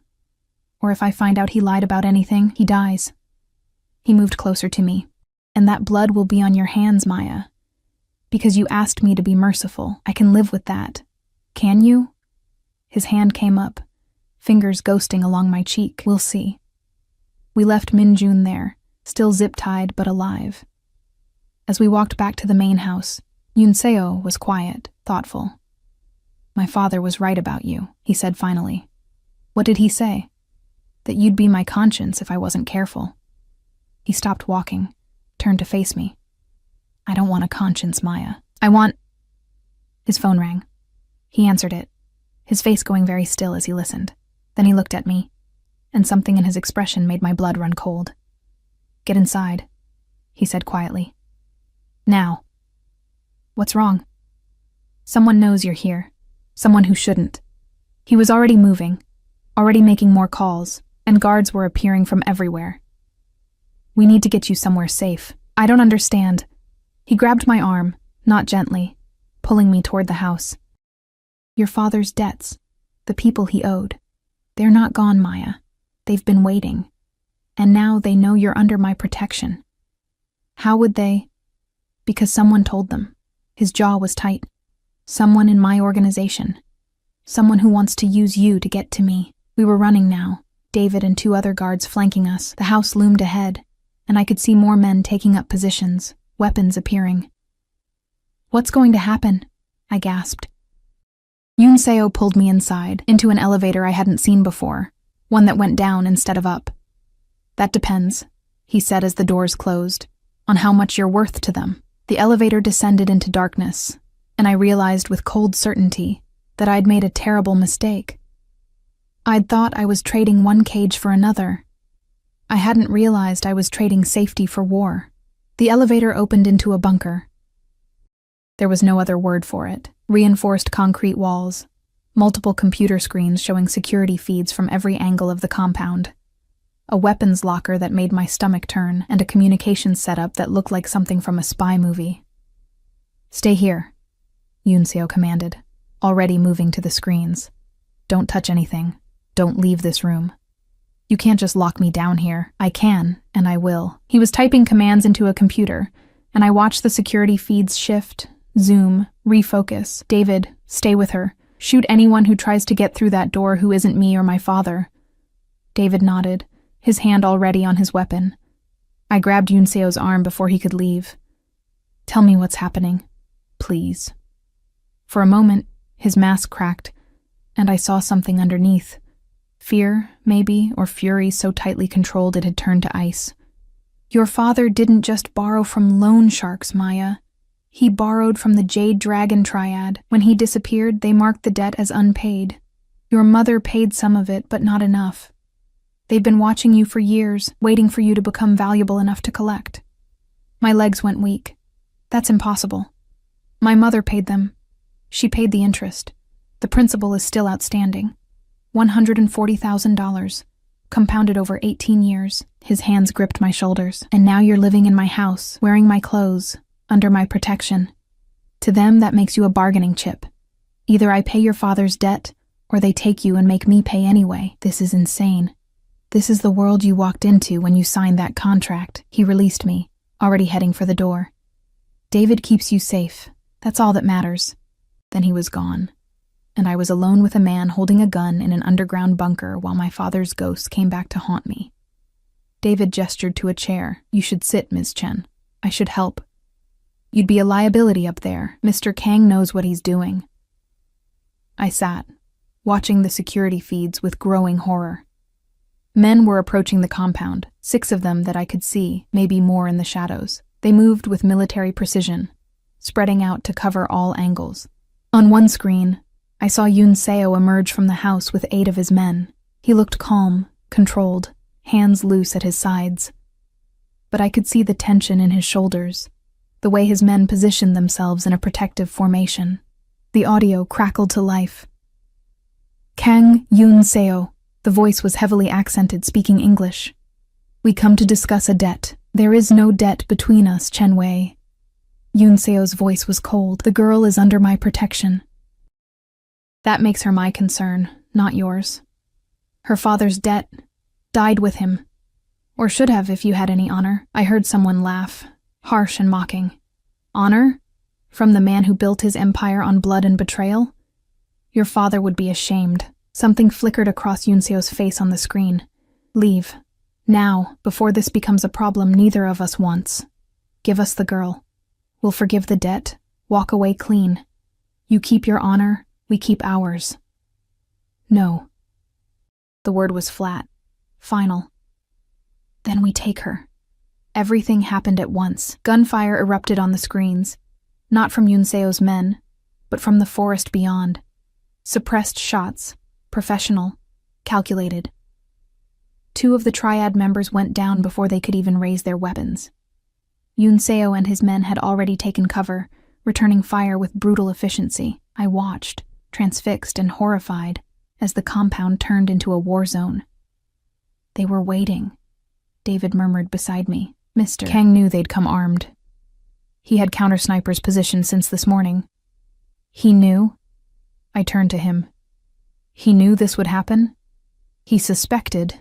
or if I find out he lied about anything, he dies. He moved closer to me. And that blood will be on your hands, Maya. Because you asked me to be merciful. I can live with that. Can you? His hand came up, fingers ghosting along my cheek. We'll see. We left Minjun there, still zip-tied but alive. As we walked back to the main house, Yunseo was quiet, thoughtful. My father was right about you, he said finally. What did he say? That you'd be my conscience if I wasn't careful. He stopped walking, turned to face me. I don't want a conscience, Maya. I want... His phone rang. He answered it, his face going very still as he listened. Then he looked at me, and something in his expression made my blood run cold. Get inside, he said quietly. Now. What's wrong? Someone knows you're here. Someone who shouldn't. He was already moving, already making more calls, and guards were appearing from everywhere. We need to get you somewhere safe. I don't understand. He grabbed my arm, not gently, pulling me toward the house. Your father's debts, the people he owed. They're not gone, Maya. They've been waiting. And now they know you're under my protection. How would they? Because someone told them. His jaw was tight. Someone in my organization. Someone who wants to use you to get to me. We were running now, David and 2 other guards flanking us. The house loomed ahead, and I could see more men taking up positions, weapons appearing. What's going to happen? I gasped. Yunseo pulled me inside, into an elevator I hadn't seen before, one that went down instead of up. That depends, he said as the doors closed, on how much you're worth to them. The elevator descended into darkness, and I realized with cold certainty that I'd made a terrible mistake. I'd thought I was trading one cage for another. I hadn't realized I was trading safety for war. The elevator opened into a bunker. There was no other word for it. Reinforced concrete walls, multiple computer screens showing security feeds from every angle of the compound, a weapons locker that made my stomach turn, and a communications setup that looked like something from a spy movie. Stay here, Yunseo commanded, already moving to the screens. Don't touch anything. Don't leave this room. You can't just lock me down here. I can, and I will. He was typing commands into a computer, and I watched the security feeds shift, Zoom, refocus. David, stay with her. Shoot anyone who tries to get through that door who isn't me or my father. David nodded, his hand already on his weapon. I grabbed Yunseo's arm before he could leave. Tell me what's happening, please. For a moment, his mask cracked, and I saw something underneath. Fear, maybe, or fury so tightly controlled it had turned to ice. Your father didn't just borrow from loan sharks, Maya. He borrowed from the Jade Dragon Triad. When he disappeared, they marked the debt as unpaid. Your mother paid some of it, but not enough. They've been watching you for years, waiting for you to become valuable enough to collect. My legs went weak. That's impossible. My mother paid them. She paid the interest. The principal is still outstanding. $140,000, compounded over 18 years. His hands gripped my shoulders. And now you're living in my house, wearing my clothes, under my protection. To them, that makes you a bargaining chip. Either I pay your father's debt, or they take you and make me pay anyway. This is insane. This is the world you walked into when you signed that contract. He released me, already heading for the door. David keeps you safe. That's all that matters. Then he was gone, and I was alone with a man holding a gun in an underground bunker while my father's ghost came back to haunt me. David gestured to a chair. You should sit, Ms. Chen. I should help. You'd be a liability up there. Mr. Kang knows what he's doing. I sat, watching the security feeds with growing horror. Men were approaching the compound, 6 of them that I could see, maybe more in the shadows. They moved with military precision, spreading out to cover all angles. On one screen, I saw Yunseo emerge from the house with 8 of his men. He looked calm, controlled, hands loose at his sides. But I could see the tension in his shoulders, the way his men positioned themselves in a protective formation. The audio crackled to life. Kang Yunseo. The voice was heavily accented, speaking English. We come to discuss a debt. There is no debt between us, Chen Wei. Yunseo's voice was cold. The girl is under my protection. That makes her my concern, not yours. Her father's debt died with him. Or should have if you had any honor. I heard someone laugh, harsh and mocking. Honor? From the man who built his empire on blood and betrayal? Your father would be ashamed. Something flickered across Yunseo's face on the screen. Leave. Now, before this becomes a problem neither of us wants. Give us the girl. We'll forgive the debt, walk away clean. You keep your honor, we keep ours. No. The word was flat, final. Then we take her. Everything happened at once. Gunfire erupted on the screens, not from Yunseo's men, but from the forest beyond. Suppressed shots, professional, calculated. 2 of the Triad members went down before they could even raise their weapons. Yunseo and his men had already taken cover, returning fire with brutal efficiency. I watched, transfixed and horrified, as the compound turned into a war zone. They were waiting, David murmured beside me. Mr. Kang knew they'd come armed. He had counter-snipers positioned since this morning. He knew? I turned to him. He knew this would happen? He suspected.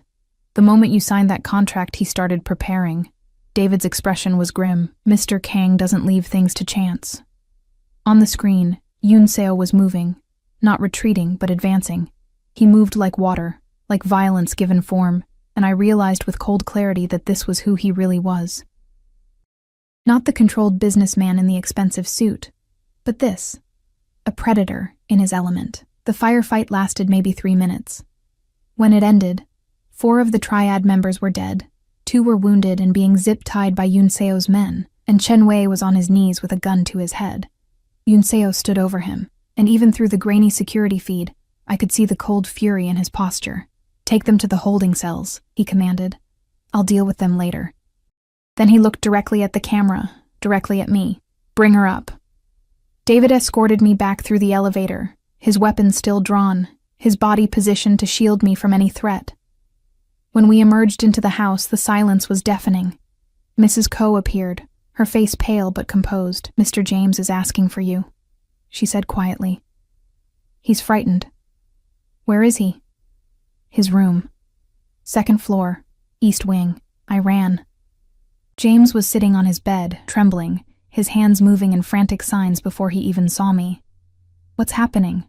The moment you signed that contract, he started preparing. David's expression was grim. Mr. Kang doesn't leave things to chance. On the screen, Yunseo was moving, not retreating, but advancing. He moved like water, like violence given form, and I realized with cold clarity that this was who he really was. Not the controlled businessman in the expensive suit, but this, a predator in his element. The firefight lasted maybe 3 minutes. When it ended, 4 of the Triad members were dead, 2 were wounded and being zip-tied by Yunseo's men, and Chen Wei was on his knees with a gun to his head. Yunseo stood over him, and even through the grainy security feed, I could see the cold fury in his posture. Take them to the holding cells, he commanded. I'll deal with them later. Then he looked directly at the camera, directly at me. Bring her up. David escorted me back through the elevator, his weapon still drawn, his body positioned to shield me from any threat. When we emerged into the house, the silence was deafening. Mrs. Ko appeared, her face pale but composed. Mr. James is asking for you, she said quietly. He's frightened. Where is he? His room. 2nd floor, east wing. I ran. James was sitting on his bed, trembling, his hands moving in frantic signs before he even saw me. What's happening?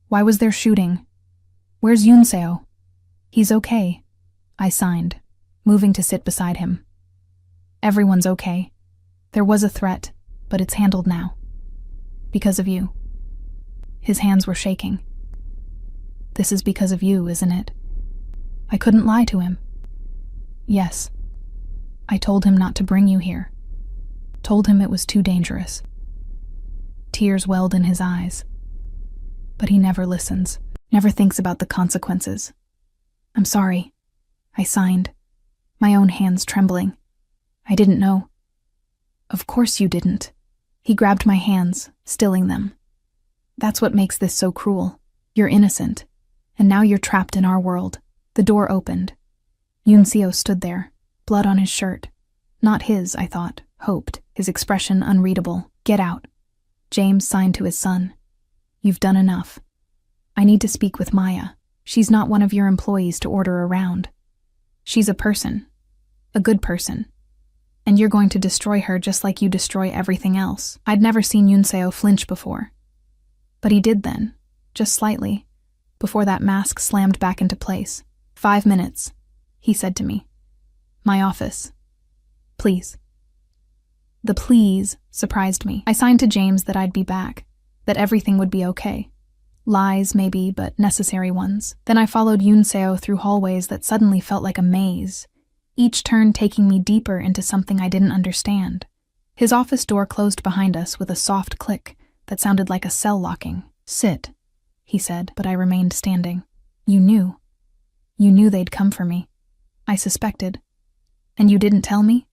Why was there shooting? Where's Yunseo? He's okay, I signed, moving to sit beside him. Everyone's okay. There was a threat, but it's handled now. Because of you. His hands were shaking. This is because of you, isn't it? I couldn't lie to him. Yes. I told him not to bring you here. Told him it was too dangerous. Tears welled in his eyes. But he never listens, never thinks about the consequences. I'm sorry, I signed, my own hands trembling. I didn't know. Of course you didn't. He grabbed my hands, stilling them. That's what makes this so cruel. You're innocent, and now you're trapped in our world. The door opened. Yunseo stood there, blood on his shirt. Not his, I thought, hoped, his expression unreadable. Get out. James signed to his son. You've done enough. I need to speak with Maya. She's not one of your employees to order around. She's a person. A good person. And you're going to destroy her just like you destroy everything else. I'd never seen Yunseo flinch before. But he did then, just slightly, before that mask slammed back into place. 5 minutes, he said to me. My office. Please. The please surprised me. I signed to James that I'd be back, that everything would be okay. Lies, maybe, but necessary ones. Then I followed Yunseo through hallways that suddenly felt like a maze, each turn taking me deeper into something I didn't understand. His office door closed behind us with a soft click that sounded like a cell locking. Sit, he said, but I remained standing. You knew. You knew they'd come for me. I suspected. And you didn't tell me?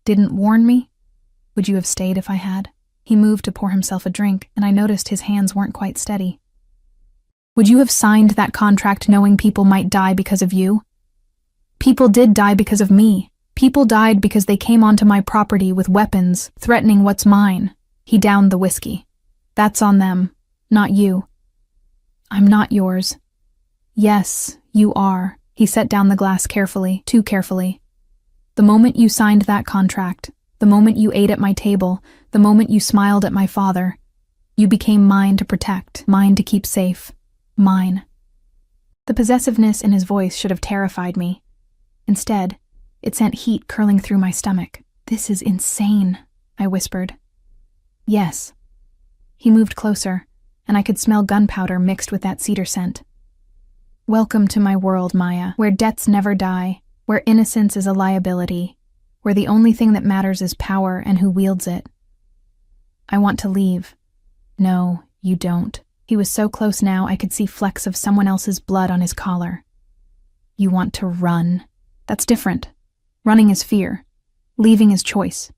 Didn't warn me? Would you have stayed if I had? He moved to pour himself a drink, and I noticed his hands weren't quite steady. Would you have signed that contract knowing people might die because of you? People did die because of me. People died because they came onto my property with weapons, threatening what's mine. He downed the whiskey. That's on them, not you. I'm not yours. Yes, you are. He set down the glass carefully, too carefully. The moment you signed that contract, the moment you ate at my table, the moment you smiled at my father, you became mine to protect, mine to keep safe. Mine. The possessiveness in his voice should have terrified me. Instead, it sent heat curling through my stomach. This is insane, I whispered. Yes. He moved closer, and I could smell gunpowder mixed with that cedar scent. Welcome to my world, Maya, where debts never die, where innocence is a liability, where the only thing that matters is power and who wields it. I want to leave. No, you don't. He was so close now I could see flecks of someone else's blood on his collar. You want to run. That's different. Running is fear. Leaving is choice.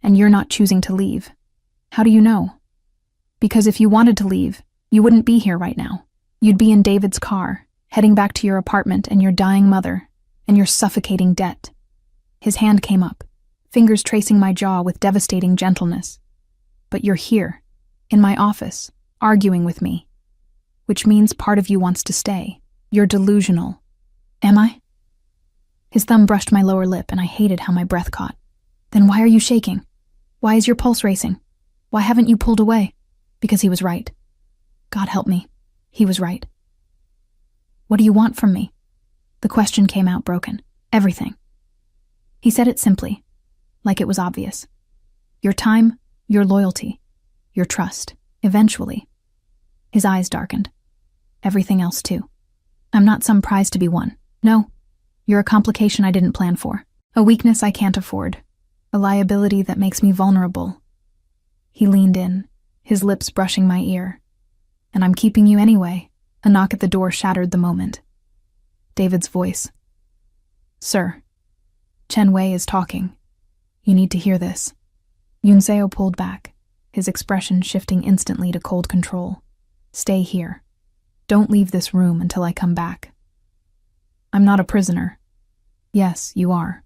And you're not choosing to leave. How do you know? Because if you wanted to leave, you wouldn't be here right now. You'd be in David's car, heading back to your apartment and your dying mother, and your suffocating debt. His hand came up, fingers tracing my jaw with devastating gentleness. But you're here, in my office, arguing with me. Which means part of you wants to stay. You're delusional. Am I? His thumb brushed my lower lip, and I hated how my breath caught. Then why are you shaking? Why is your pulse racing? Why haven't you pulled away? Because he was right. God help me. He was right. What do you want from me? The question came out broken. Everything. He said it simply, like it was obvious. Your time, your loyalty, your trust. Eventually. His eyes darkened. Everything else too. I'm not some prize to be won. No. You're a complication I didn't plan for. A weakness I can't afford. A liability that makes me vulnerable. He leaned in, his lips brushing my ear. And I'm keeping you anyway. A knock at the door shattered the moment. David's voice. Sir. Chen Wei is talking. You need to hear this. Yunseo pulled back, his expression shifting instantly to cold control. Stay here. Don't leave this room until I come back. I'm not a prisoner. Yes, you are.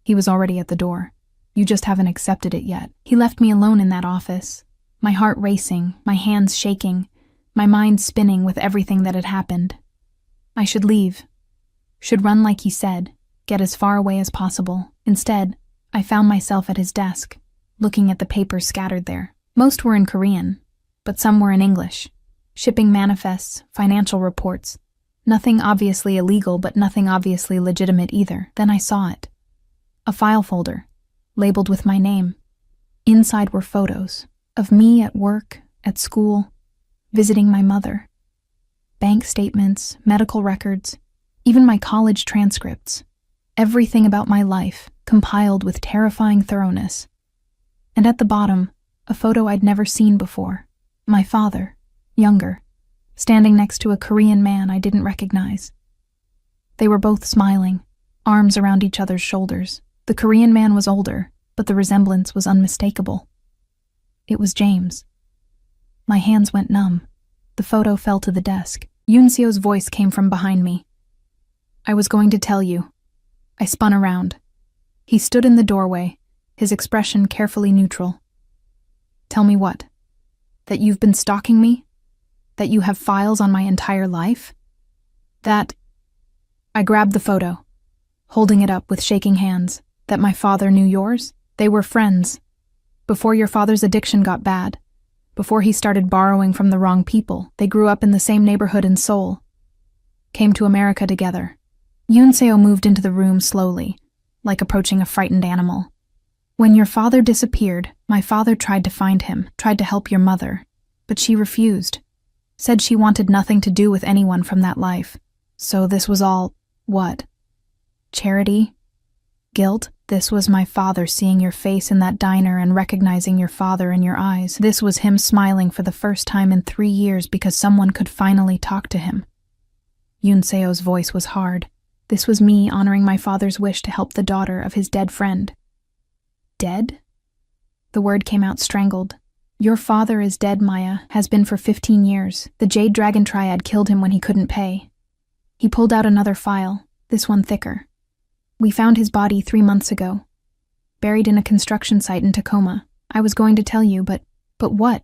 He was already at the door. You just haven't accepted it yet. He left me alone in that office, my heart racing, my hands shaking, my mind spinning with everything that had happened. I should leave. Should run like he said, get as far away as possible. Instead, I found myself at his desk, looking at the papers scattered there. Most were in Korean, but some were in English. Shipping manifests, financial reports. Nothing obviously illegal, but nothing obviously legitimate either. Then I saw it. A file folder, labeled with my name. Inside were photos of me at work, at school, visiting my mother. Bank statements, medical records, even my college transcripts. Everything about my life, compiled with terrifying thoroughness. And at the bottom, a photo I'd never seen before. My father, younger, standing next to a Korean man I didn't recognize. They were both smiling, arms around each other's shoulders. The Korean man was older, but the resemblance was unmistakable. It was James. My hands went numb. The photo fell to the desk. Yoonseo's voice came from behind me. I was going to tell you. I spun around. He stood in the doorway, his expression carefully neutral. Tell me what? That you've been stalking me? That you have files on my entire life? That... I grabbed the photo, holding it up with shaking hands. That my father knew yours? They were friends. Before your father's addiction got bad. Before he started borrowing from the wrong people. They grew up in the same neighborhood in Seoul. Came to America together. Yoonseo moved into the room slowly, like approaching a frightened animal. When your father disappeared, my father tried to find him, tried to help your mother, but she refused. Said she wanted nothing to do with anyone from that life. So this was all, what? Charity? Guilt? This was my father seeing your face in that diner and recognizing your father in your eyes. This was him smiling for the first time in 3 years because someone could finally talk to him. Yoonseo's voice was hard. This was me honoring my father's wish to help the daughter of his dead friend. Dead? The word came out strangled. Your father is dead, Maya. Has been for 15 years. The Jade Dragon Triad killed him when he couldn't pay. He pulled out another file, this one thicker. We found his body 3 months ago. Buried in a construction site in Tacoma. I was going to tell you, but what?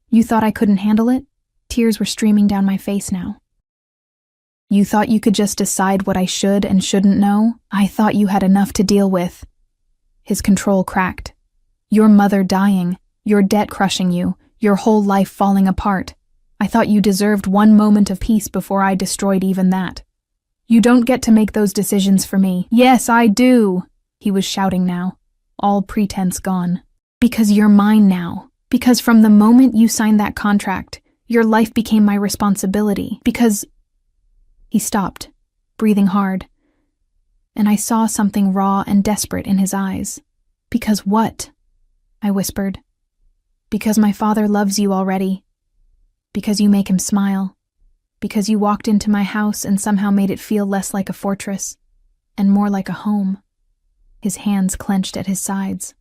You thought I couldn't handle it? Tears were streaming down my face now. You thought you could just decide what I should and shouldn't know? I thought you had enough to deal with. His control cracked. Your mother dying, your debt crushing you, your whole life falling apart. I thought you deserved one moment of peace before I destroyed even that. You don't get to make those decisions for me. Yes, I do, he was shouting now, all pretense gone. Because you're mine now. Because from the moment you signed that contract, your life became my responsibility. Because... He stopped, breathing hard, and I saw something raw and desperate in his eyes. Because what? I whispered. Because my father loves you already. Because you make him smile. Because you walked into my house and somehow made it feel less like a fortress, and more like a home. His hands clenched at his sides.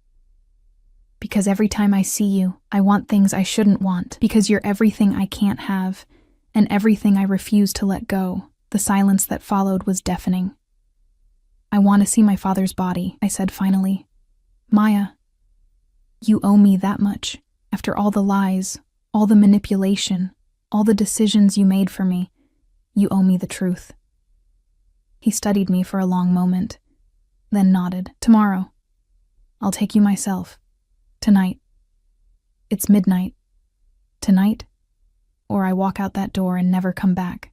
Because every time I see you, I want things I shouldn't want. Because you're everything I can't have, and everything I refuse to let go. The silence that followed was deafening. I want to see my father's body, I said finally. Maya, you owe me that much. After all the lies, all the manipulation, all the decisions you made for me, you owe me the truth. He studied me for a long moment, then nodded. Tomorrow. I'll take you myself. Tonight. It's midnight. Tonight, or I walk out that door and never come back.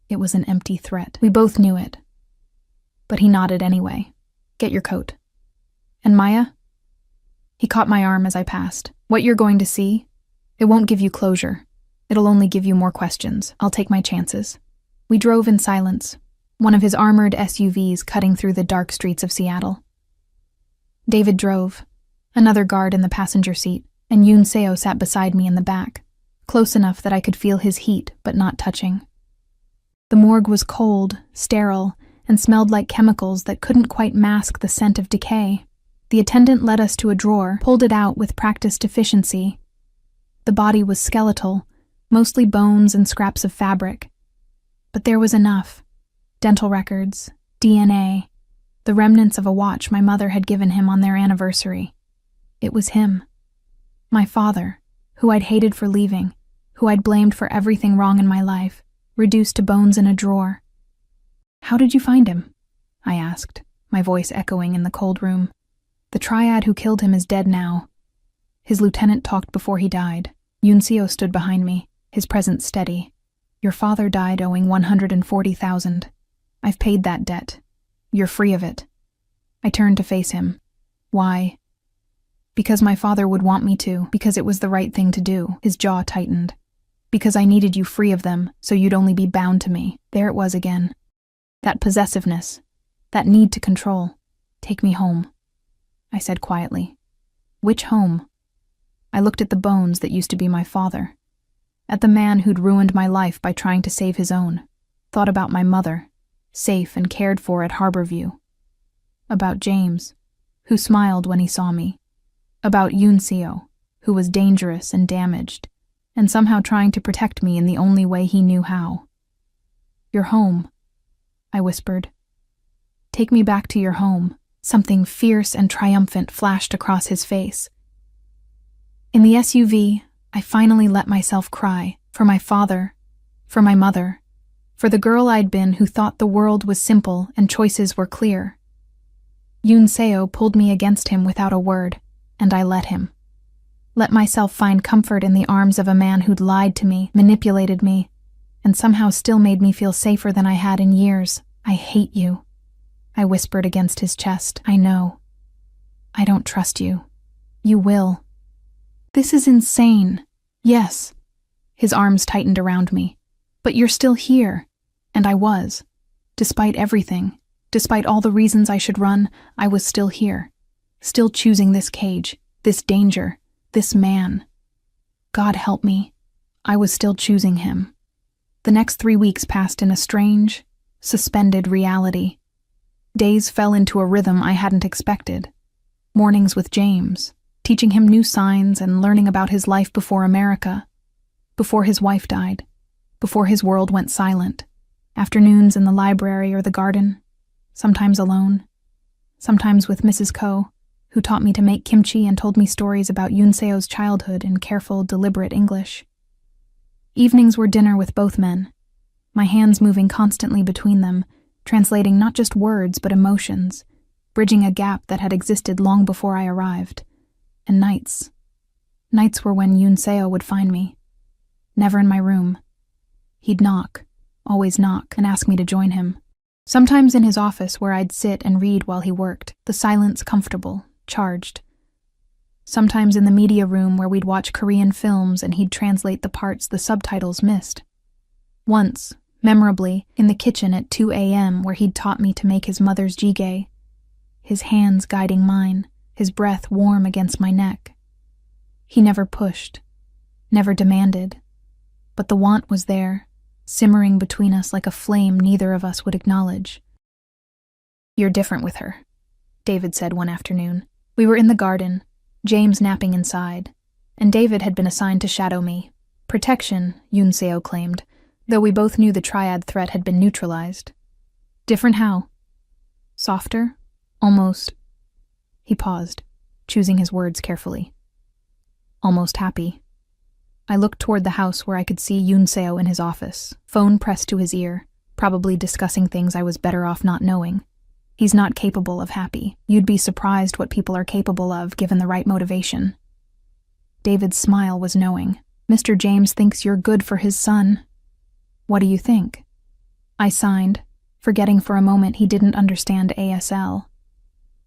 It was an empty threat. We both knew it. But he nodded anyway. Get your coat. And Maya? He caught my arm as I passed. What you're going to see, it won't give you closure. It'll only give you more questions. I'll take my chances. We drove in silence, one of his armored SUVs cutting through the dark streets of Seattle. David drove, another guard in the passenger seat, and Yoonseo sat beside me in the back, close enough that I could feel his heat but not touching. The morgue was cold, sterile, and smelled like chemicals that couldn't quite mask the scent of decay. The attendant led us to a drawer, pulled it out with practiced efficiency. The body was skeletal, mostly bones and scraps of fabric. But there was enough. Dental records, DNA, the remnants of a watch my mother had given him on their anniversary. It was him. My father, who I'd hated for leaving, who I'd blamed for everything wrong in my life, reduced to bones in a drawer. How did you find him? I asked, my voice echoing in the cold room. The triad who killed him is dead now. His lieutenant talked before he died. Unseo stood behind me, his presence steady. Your father died owing 140,000. I've paid that debt. You're free of it. I turned to face him. Why? Because my father would want me to, because it was the right thing to do. His jaw tightened. Because I needed you free of them, so you'd only be bound to me. There it was again. That possessiveness. That need to control. Take me home, I said quietly. Which home? I looked at the bones that used to be my father. At the man who'd ruined my life by trying to save his own. Thought about my mother, safe and cared for at Harborview. About James, who smiled when he saw me. About Unseo, who was dangerous and damaged, and somehow trying to protect me in the only way he knew how. Your home, I whispered. Take me back to your home. Something fierce and triumphant flashed across his face. In the SUV, I finally let myself cry, for my father, for my mother, for the girl I'd been who thought the world was simple and choices were clear. Unseo pulled me against him without a word, and I let him. Let myself find comfort in the arms of a man who'd lied to me, manipulated me, and somehow still made me feel safer than I had in years. I hate you, I whispered against his chest. I know. I don't trust you. You will. This is insane. Yes. His arms tightened around me. But you're still here. And I was. Despite everything, despite all the reasons I should run, I was still here. Still choosing this cage, this danger, this man. God help me. I was still choosing him. The next 3 weeks passed in a strange, suspended reality. Days fell into a rhythm I hadn't expected. Mornings with James, teaching him new signs and learning about his life before America, before his wife died, before his world went silent. Afternoons in the library or the garden, sometimes alone, sometimes with Mrs. Ko, who taught me to make kimchi and told me stories about Unseo's childhood in careful, deliberate English. Evenings were dinner with both men, my hands moving constantly between them, translating not just words but emotions, bridging a gap that had existed long before I arrived. And nights. Nights were when Unseo would find me. Never in my room. He'd knock, always knock, and ask me to join him. Sometimes in his office where I'd sit and read while he worked, the silence comfortable, charged. Sometimes in the media room where we'd watch Korean films and he'd translate the parts the subtitles missed. Once, memorably, in the kitchen at 2 a.m. where he'd taught me to make his mother's jjigae, his hands guiding mine, his breath warm against my neck. He never pushed, never demanded, but the want was there, simmering between us like a flame neither of us would acknowledge. You're different with her, David said one afternoon. We were in the garden, James napping inside, and David had been assigned to shadow me. Protection, Unseo claimed, though we both knew the triad threat had been neutralized. Different how? Softer? Almost. He paused, choosing his words carefully. Almost happy. I looked toward the house where I could see Unseo in his office, phone pressed to his ear, probably discussing things I was better off not knowing. He's not capable of happy. You'd be surprised what people are capable of given the right motivation. David's smile was knowing. Mr. James thinks you're good for his son. What do you think? I signed, forgetting for a moment he didn't understand ASL.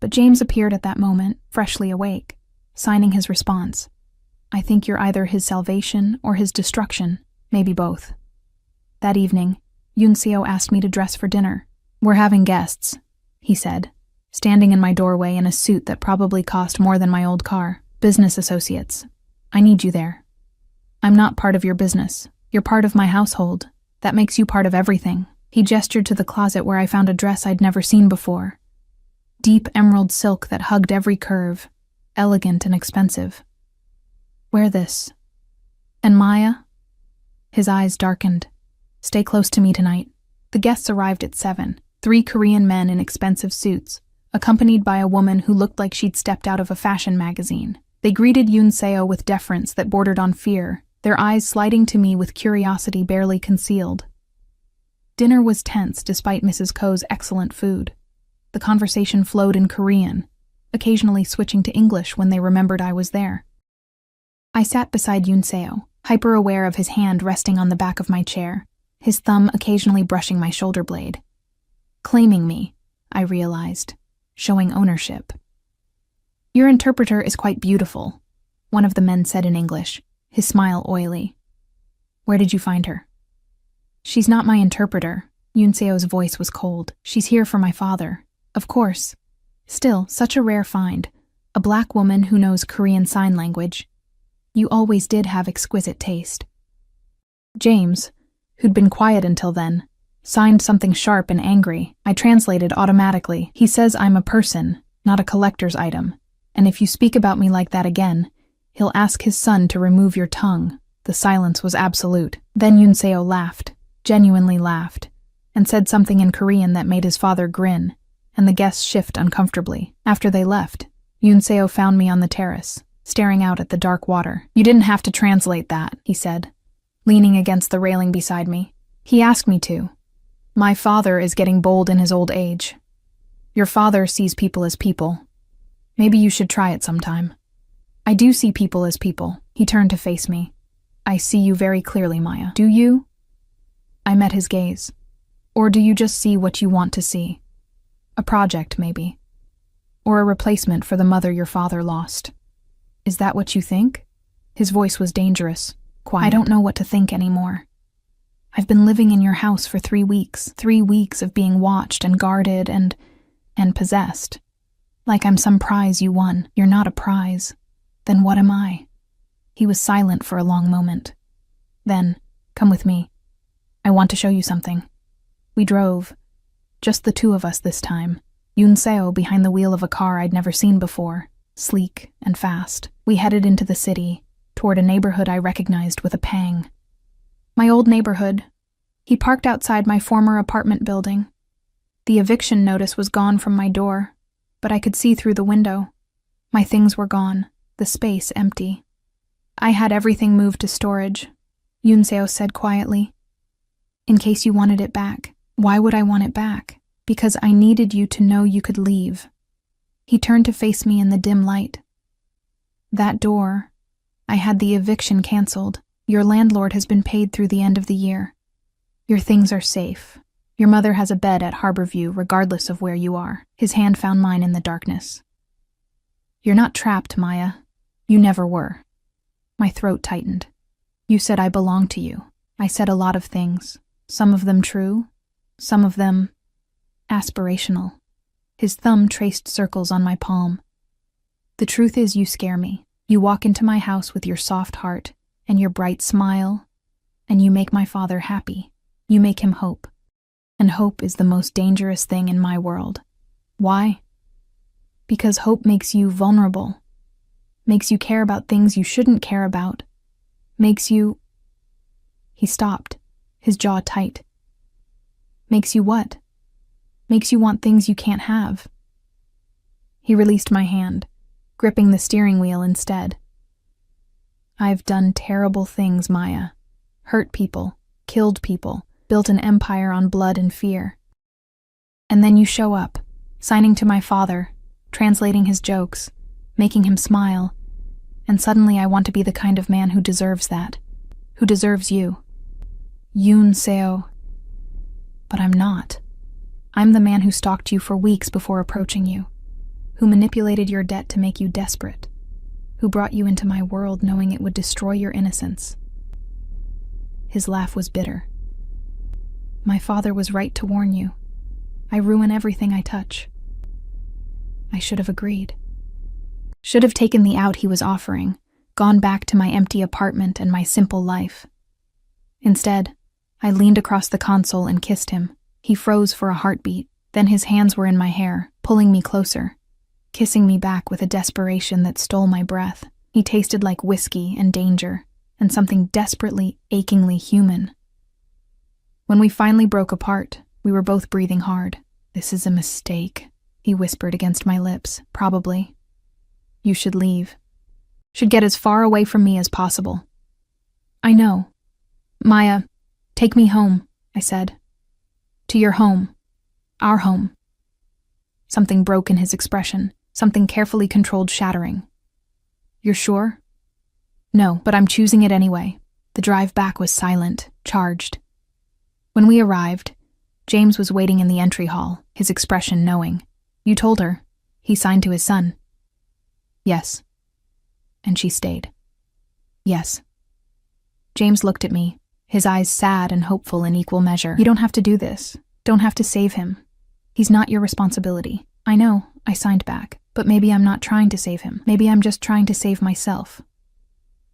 But James appeared at that moment, freshly awake, signing his response. I think you're either his salvation or his destruction, maybe both. That evening, Unseo asked me to dress for dinner. We're having guests, he said, standing in my doorway in a suit that probably cost more than my old car. Business associates. I need you there. I'm not part of your business. You're part of my household. That makes you part of everything. He gestured to the closet where I found a dress I'd never seen before. Deep emerald silk that hugged every curve, elegant and expensive. Wear this. And Maya? His eyes darkened. Stay close to me tonight. The guests arrived at 7, 3 Korean men in expensive suits, accompanied by a woman who looked like she'd stepped out of a fashion magazine. They greeted Unseo with deference that bordered on fear, their eyes sliding to me with curiosity barely concealed. Dinner was tense despite Mrs. Ko's excellent food. The conversation flowed in Korean, occasionally switching to English when they remembered I was there. I sat beside Yunseo, hyper-aware of his hand resting on the back of my chair, his thumb occasionally brushing my shoulder blade. Claiming me, I realized, showing ownership. "Your interpreter is quite beautiful," one of the men said in English, his smile oily. "Where did you find her?" "She's not my interpreter." Yunseo's voice was cold. "She's here for my father." "Of course. Still, such a rare find. A black woman who knows Korean Sign Language. You always did have exquisite taste." James, who'd been quiet until then, signed something sharp and angry. I translated automatically. "He says I'm a person, not a collector's item, and if you speak about me like that again, he'll ask his son to remove your tongue." The silence was absolute. Then Yunseo laughed, genuinely laughed, and said something in Korean that made his father grin, and the guests shift uncomfortably. After they left, Yunseo found me on the terrace, staring out at the dark water. "You didn't have to translate that," he said, leaning against the railing beside me. "He asked me to. My father is getting bold in his old age. Your father sees people as people. Maybe you should try it sometime." "I do see people as people." He turned to face me. "I see you very clearly, Maya." "Do you?" I met his gaze. "Or do you just see what you want to see? A project, maybe. Or a replacement for the mother your father lost. Is that what you think?" His voice was dangerous, quiet. "I don't know what to think anymore. I've been living in your house for 3 weeks. 3 weeks of being watched and guarded and possessed. Like I'm some prize you won. You're not a prize. Then what am I?" He was silent for a long moment. Then, "Come with me. I want to show you something." We drove. Just the two of us this time. Yunseo behind the wheel of a car I'd never seen before, sleek and fast. We headed into the city, toward a neighborhood I recognized with a pang. My old neighborhood. He parked outside my former apartment building. The eviction notice was gone from my door, but I could see through the window. My things were gone, the space empty. "I had everything moved to storage," Yunseo said quietly. "In case you wanted it back." "Why would I want it back?" "Because I needed you to know you could leave." He turned to face me in the dim light. "That door, I had the eviction canceled. Your landlord has been paid through the end of the year. Your things are safe. Your mother has a bed at Harborview regardless of where you are." His hand found mine in the darkness. "You're not trapped, Maya. You never were." My throat tightened. "You said I belong to you." I said a lot of things, some of them true, some of them aspirational. His thumb traced circles on my palm. "The truth is you scare me. You walk into my house with your soft heart and your bright smile, and you make my father happy. You make him hope. And hope is the most dangerous thing in my world. Why? Because hope makes you vulnerable. Makes you care about things you shouldn't care about. Makes you..." He stopped, his jaw tight. "Makes you what?" "Makes you want things you can't have." He released my hand, gripping the steering wheel instead. "I've done terrible things, Maya. Hurt people, killed people, built an empire on blood and fear. And then you show up, signing to my father, translating his jokes, making him smile, and suddenly I want to be the kind of man who deserves that, who deserves you. Yunseo. But I'm not. I'm the man who stalked you for weeks before approaching you, who manipulated your debt to make you desperate, who brought you into my world knowing it would destroy your innocence." His laugh was bitter. "My father was right to warn you. I ruin everything I touch." I should have agreed. Should have taken the out he was offering, gone back to my empty apartment and my simple life. Instead, I leaned across the console and kissed him. He froze for a heartbeat, then his hands were in my hair, pulling me closer, kissing me back with a desperation that stole my breath. He tasted like whiskey and danger, and something desperately, achingly human. When we finally broke apart, we were both breathing hard. "This is a mistake," he whispered against my lips. "Probably. You should leave. Should get as far away from me as possible." "I know. Maya, take me home," I said. "To your home. Our home." Something broke in his expression, Something carefully controlled shattering. You're sure? No, but I'm choosing it anyway. The drive back was silent, charged. When we arrived, James was waiting in the entry hall, his expression knowing. You told her. He signed to his son. Yes. And she stayed. Yes. James looked at me, his eyes sad and hopeful in equal measure. You don't have to do this. Don't have to save him. He's not your responsibility. I know, I signed back, but maybe I'm not trying to save him. Maybe I'm just trying to save myself.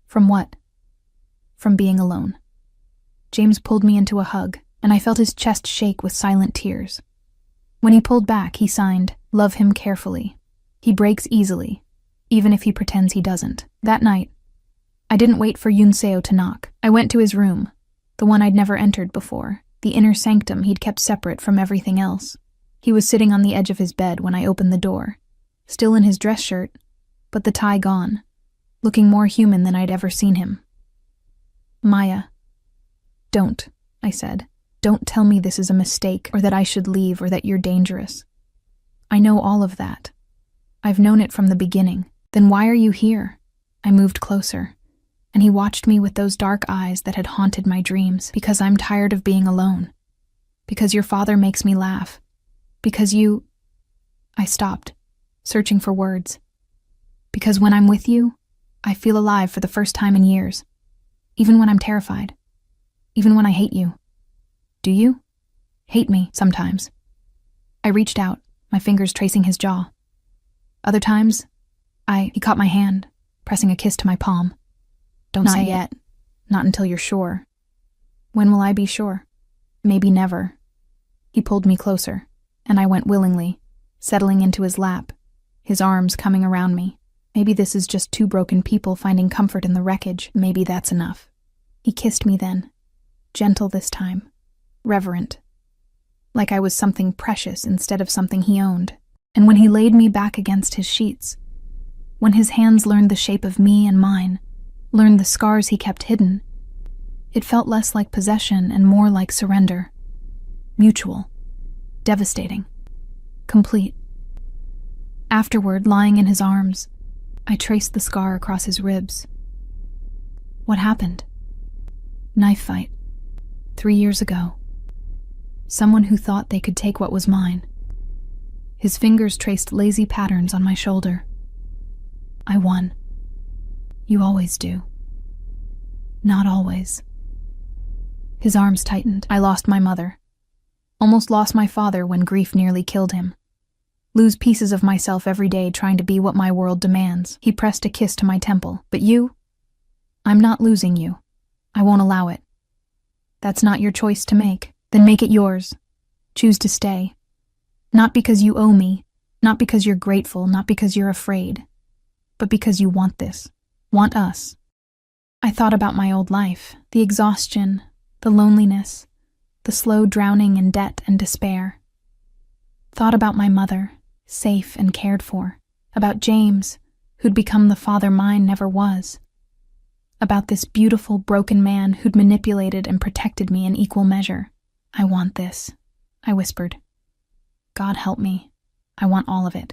From what? From being alone. James pulled me into a hug, and I felt his chest shake with silent tears. When he pulled back, he signed, "Love him carefully. He breaks easily, even if he pretends he doesn't." That night, I didn't wait for Yunseo to knock. I went to his room, the one I'd never entered before, the inner sanctum he'd kept separate from everything else. He was sitting on the edge of his bed when I opened the door, still in his dress shirt, but the tie gone, looking more human than I'd ever seen him. Maya. Don't, I said. Don't tell me this is a mistake, or that I should leave, or that you're dangerous. I know all of that. I've known it from the beginning. Then why are you here? I moved closer, and he watched me with those dark eyes that had haunted my dreams. Because I'm tired of being alone. Because your father makes me laugh. Because you... I stopped, searching for words. Because when I'm with you, I feel alive for the first time in years. Even when I'm terrified. Even when I hate you. Do you? Hate me, sometimes. I reached out, my fingers tracing his jaw. Other times, he caught my hand, pressing a kiss to my palm. Don't say it. Not yet. Not until you're sure. When will I be sure? Maybe never. He pulled me closer, and I went willingly, settling into his lap, his arms coming around me. Maybe this is just two broken people finding comfort in the wreckage. Maybe that's enough. He kissed me then, gentle this time, reverent, like I was something precious instead of something he owned. And when he laid me back against his sheets, when his hands learned the shape of me and mine, learned the scars he kept hidden, it felt less like possession and more like surrender. Mutual. Devastating. Complete. Afterward, lying in his arms, I traced the scar across his ribs. What happened? Knife fight. 3 years ago. Someone who thought they could take what was mine. His fingers traced lazy patterns on my shoulder. I won. You always do. Not always. His arms tightened. I lost my mother. Almost lost my father when grief nearly killed him. Lose pieces of myself every day trying to be what my world demands. He pressed a kiss to my temple. But you? I'm not losing you. I won't allow it. That's not your choice to make. Then make it yours. Choose to stay. Not because you owe me, not because you're grateful, not because you're afraid, but because you want this, want us. I thought about my old life, the exhaustion, the loneliness, the slow drowning in debt and despair. Thought about my mother, safe and cared for, about James, who'd become the father mine never was, about this beautiful, broken man who'd manipulated and protected me in equal measure. I want this, I whispered. God help me. I want all of it.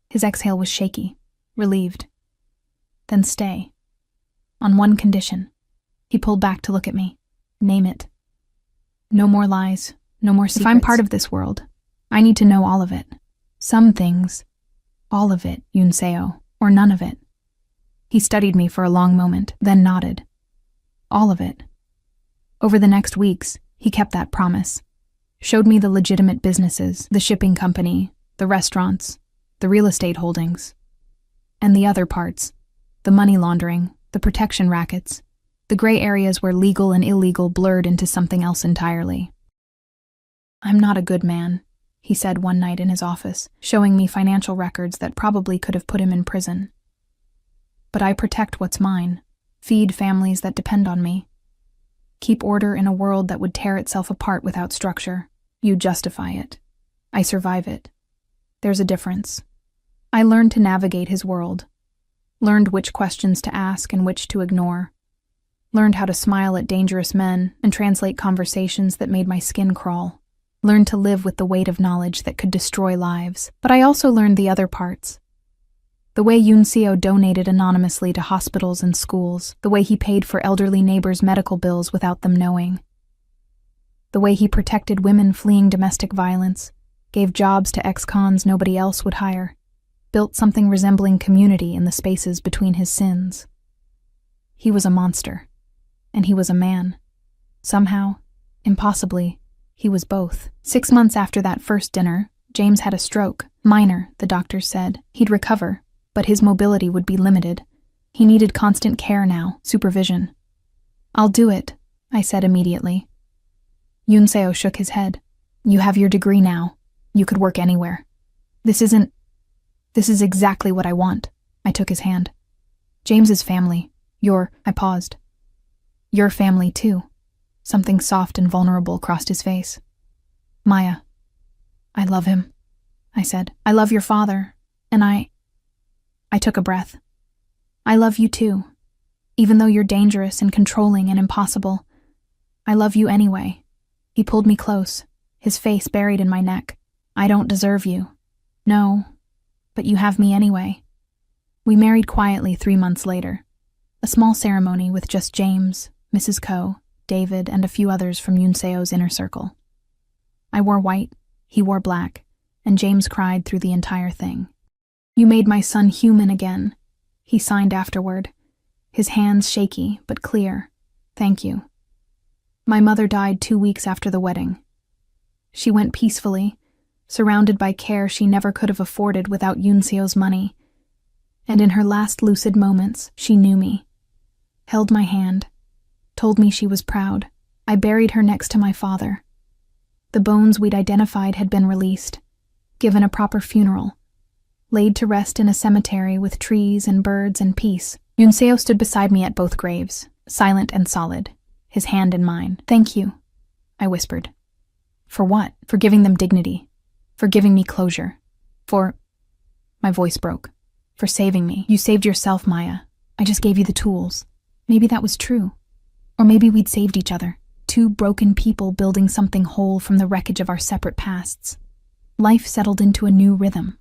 His exhale was shaky, relieved. Then stay. On one condition. He pulled back to look at me. Name it. No more lies, no more secrets. If I'm part of this world, I need to know all of it. Some things. All of it, Yunseo, or none of it. He studied me for a long moment, then nodded. All of it. Over the next weeks, he kept that promise. Showed me the legitimate businesses, the shipping company, the restaurants, the real estate holdings. And the other parts, the money laundering, the protection rackets, the gray areas where legal and illegal blurred into something else entirely. I'm not a good man, he said one night in his office, showing me financial records that probably could have put him in prison. But I protect what's mine, feed families that depend on me. Keep order in a world that would tear itself apart without structure. You justify it. I survive it. There's a difference. I learned to navigate his world. Learned which questions to ask and which to ignore. Learned how to smile at dangerous men and translate conversations that made my skin crawl. learned to live with the weight of knowledge that could destroy lives. But I also learned the other parts. The way Unseo donated anonymously to hospitals and schools, the way he paid for elderly neighbors' medical bills without them knowing, the way he protected women fleeing domestic violence, gave jobs to ex-cons nobody else would hire, built something resembling community in the spaces between his sins. He was a monster, and he was a man. Somehow, impossibly, he was both. 6 months after that first dinner, James had a stroke. Minor, the doctors said. He'd recover, but his mobility would be limited. He needed constant care now, supervision. "I'll do it," I said immediately. Unseo shook his head. "You have your degree now. You could work anywhere. This is exactly what I want." I took his hand. "James's family. I paused. "Your family, too." Something soft and vulnerable crossed his face. "Maya, I love him," I said. "I love your father, and I took a breath. "I love you too. Even though you're dangerous and controlling and impossible, I love you anyway." He pulled me close, his face buried in my neck. "I don't deserve you. No, but you have me anyway." We married quietly 3 months later. A small ceremony with just James, Mrs. Coe, David, and a few others from Unseo's inner circle. I wore white, he wore black, and James cried through the entire thing. "You made my son human again," he signed afterward, his hands shaky but clear. "Thank you." My mother died 2 weeks after the wedding. She went peacefully, surrounded by care she never could have afforded without Unseo's money. And in her last lucid moments, she knew me, held my hand, told me she was proud. I buried her next to my father. The bones we'd identified had been released, given a proper funeral, laid to rest in a cemetery with trees and birds and peace. Unseo stood beside me at both graves, silent and solid, his hand in mine. "Thank you," I whispered. "For what?" "For giving them dignity. For giving me closure. My voice broke. "For saving me. You saved yourself, Maya. I just gave you the tools." Maybe that was true. Or maybe we'd saved each other. 2 broken people building something whole from the wreckage of our separate pasts. Life settled into a new rhythm.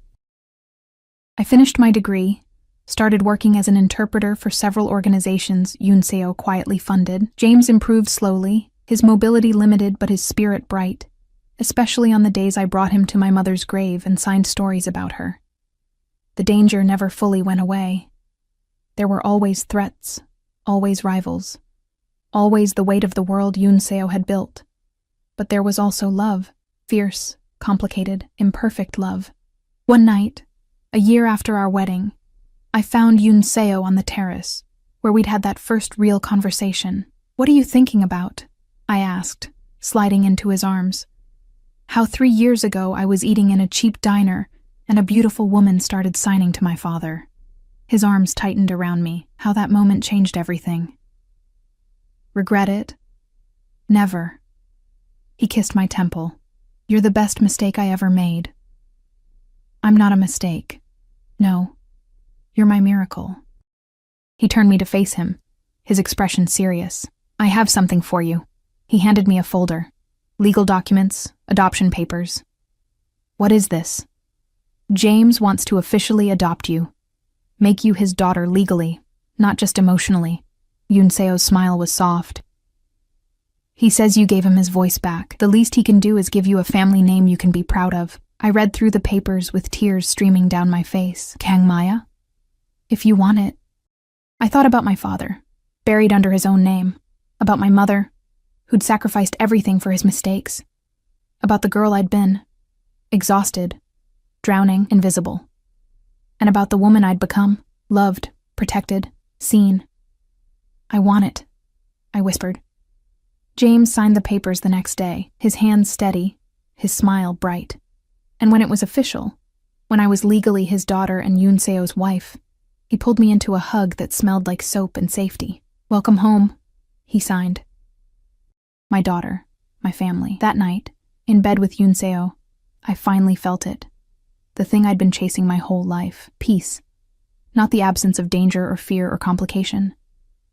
I finished my degree, started working as an interpreter for several organizations Unseo quietly funded. James improved slowly, his mobility limited but his spirit bright, especially on the days I brought him to my mother's grave and signed stories about her. The danger never fully went away. There were always threats, always rivals, always the weight of the world Unseo had built. But there was also love, fierce, complicated, imperfect love. One night, a year after our wedding, I found Unseo on the terrace, where we'd had that first real conversation. "What are you thinking about?" I asked, sliding into his arms. How 3 years ago I was eating in a cheap diner and a beautiful woman started signing to my father. His arms tightened around me, how that moment changed everything. "Regret it?" "Never." He kissed my temple. "You're the best mistake I ever made." "I'm not a mistake. No. You're my miracle." He turned me to face him, his expression serious. "I have something for you." He handed me a folder. Legal documents, adoption papers. "What is this?" "James wants to officially adopt you. Make you his daughter legally, not just emotionally." Unseo's smile was soft. "He says you gave him his voice back. The least he can do is give you a family name you can be proud of." I read through the papers with tears streaming down my face. "Kang Maya? If you want it." I thought about my father, buried under his own name, about my mother, who'd sacrificed everything for his mistakes, about the girl I'd been, exhausted, drowning, invisible, and about the woman I'd become, loved, protected, seen. "I want it," I whispered. James signed the papers the next day, his hands steady, his smile bright. And when it was official, when I was legally his daughter and Unseo's wife, he pulled me into a hug that smelled like soap and safety. "Welcome home," he signed. My daughter, my family. That night, in bed with Unseo, I finally felt it. The thing I'd been chasing my whole life. Peace. Not the absence of danger or fear or complication,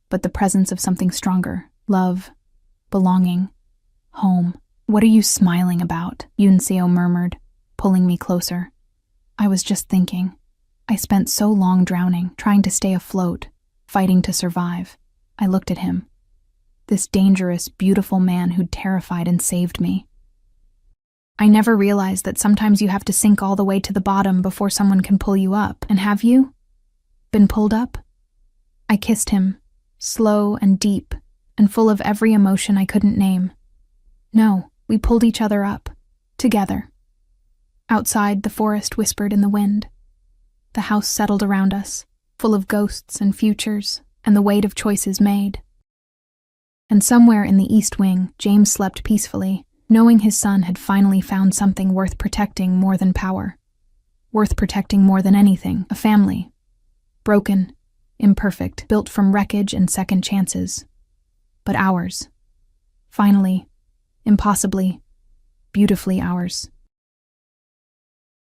but the presence of something stronger. Love, belonging, home. "What are you smiling about?" Yunseo murmured, pulling me closer. "I was just thinking. I spent so long drowning, trying to stay afloat, fighting to survive." I looked at him. This dangerous, beautiful man who'd terrified and saved me. "I never realized that sometimes you have to sink all the way to the bottom before someone can pull you up. And have you been pulled up?" I kissed him, slow and deep, and full of every emotion I couldn't name. "No, we pulled each other up. Together." Outside, the forest whispered in the wind. The house settled around us, full of ghosts and futures, and the weight of choices made. And somewhere in the East Wing, James slept peacefully, knowing his son had finally found something worth protecting more than power. Worth protecting more than anything, a family. Broken, imperfect, built from wreckage and second chances. But ours. Finally, impossibly, beautifully ours.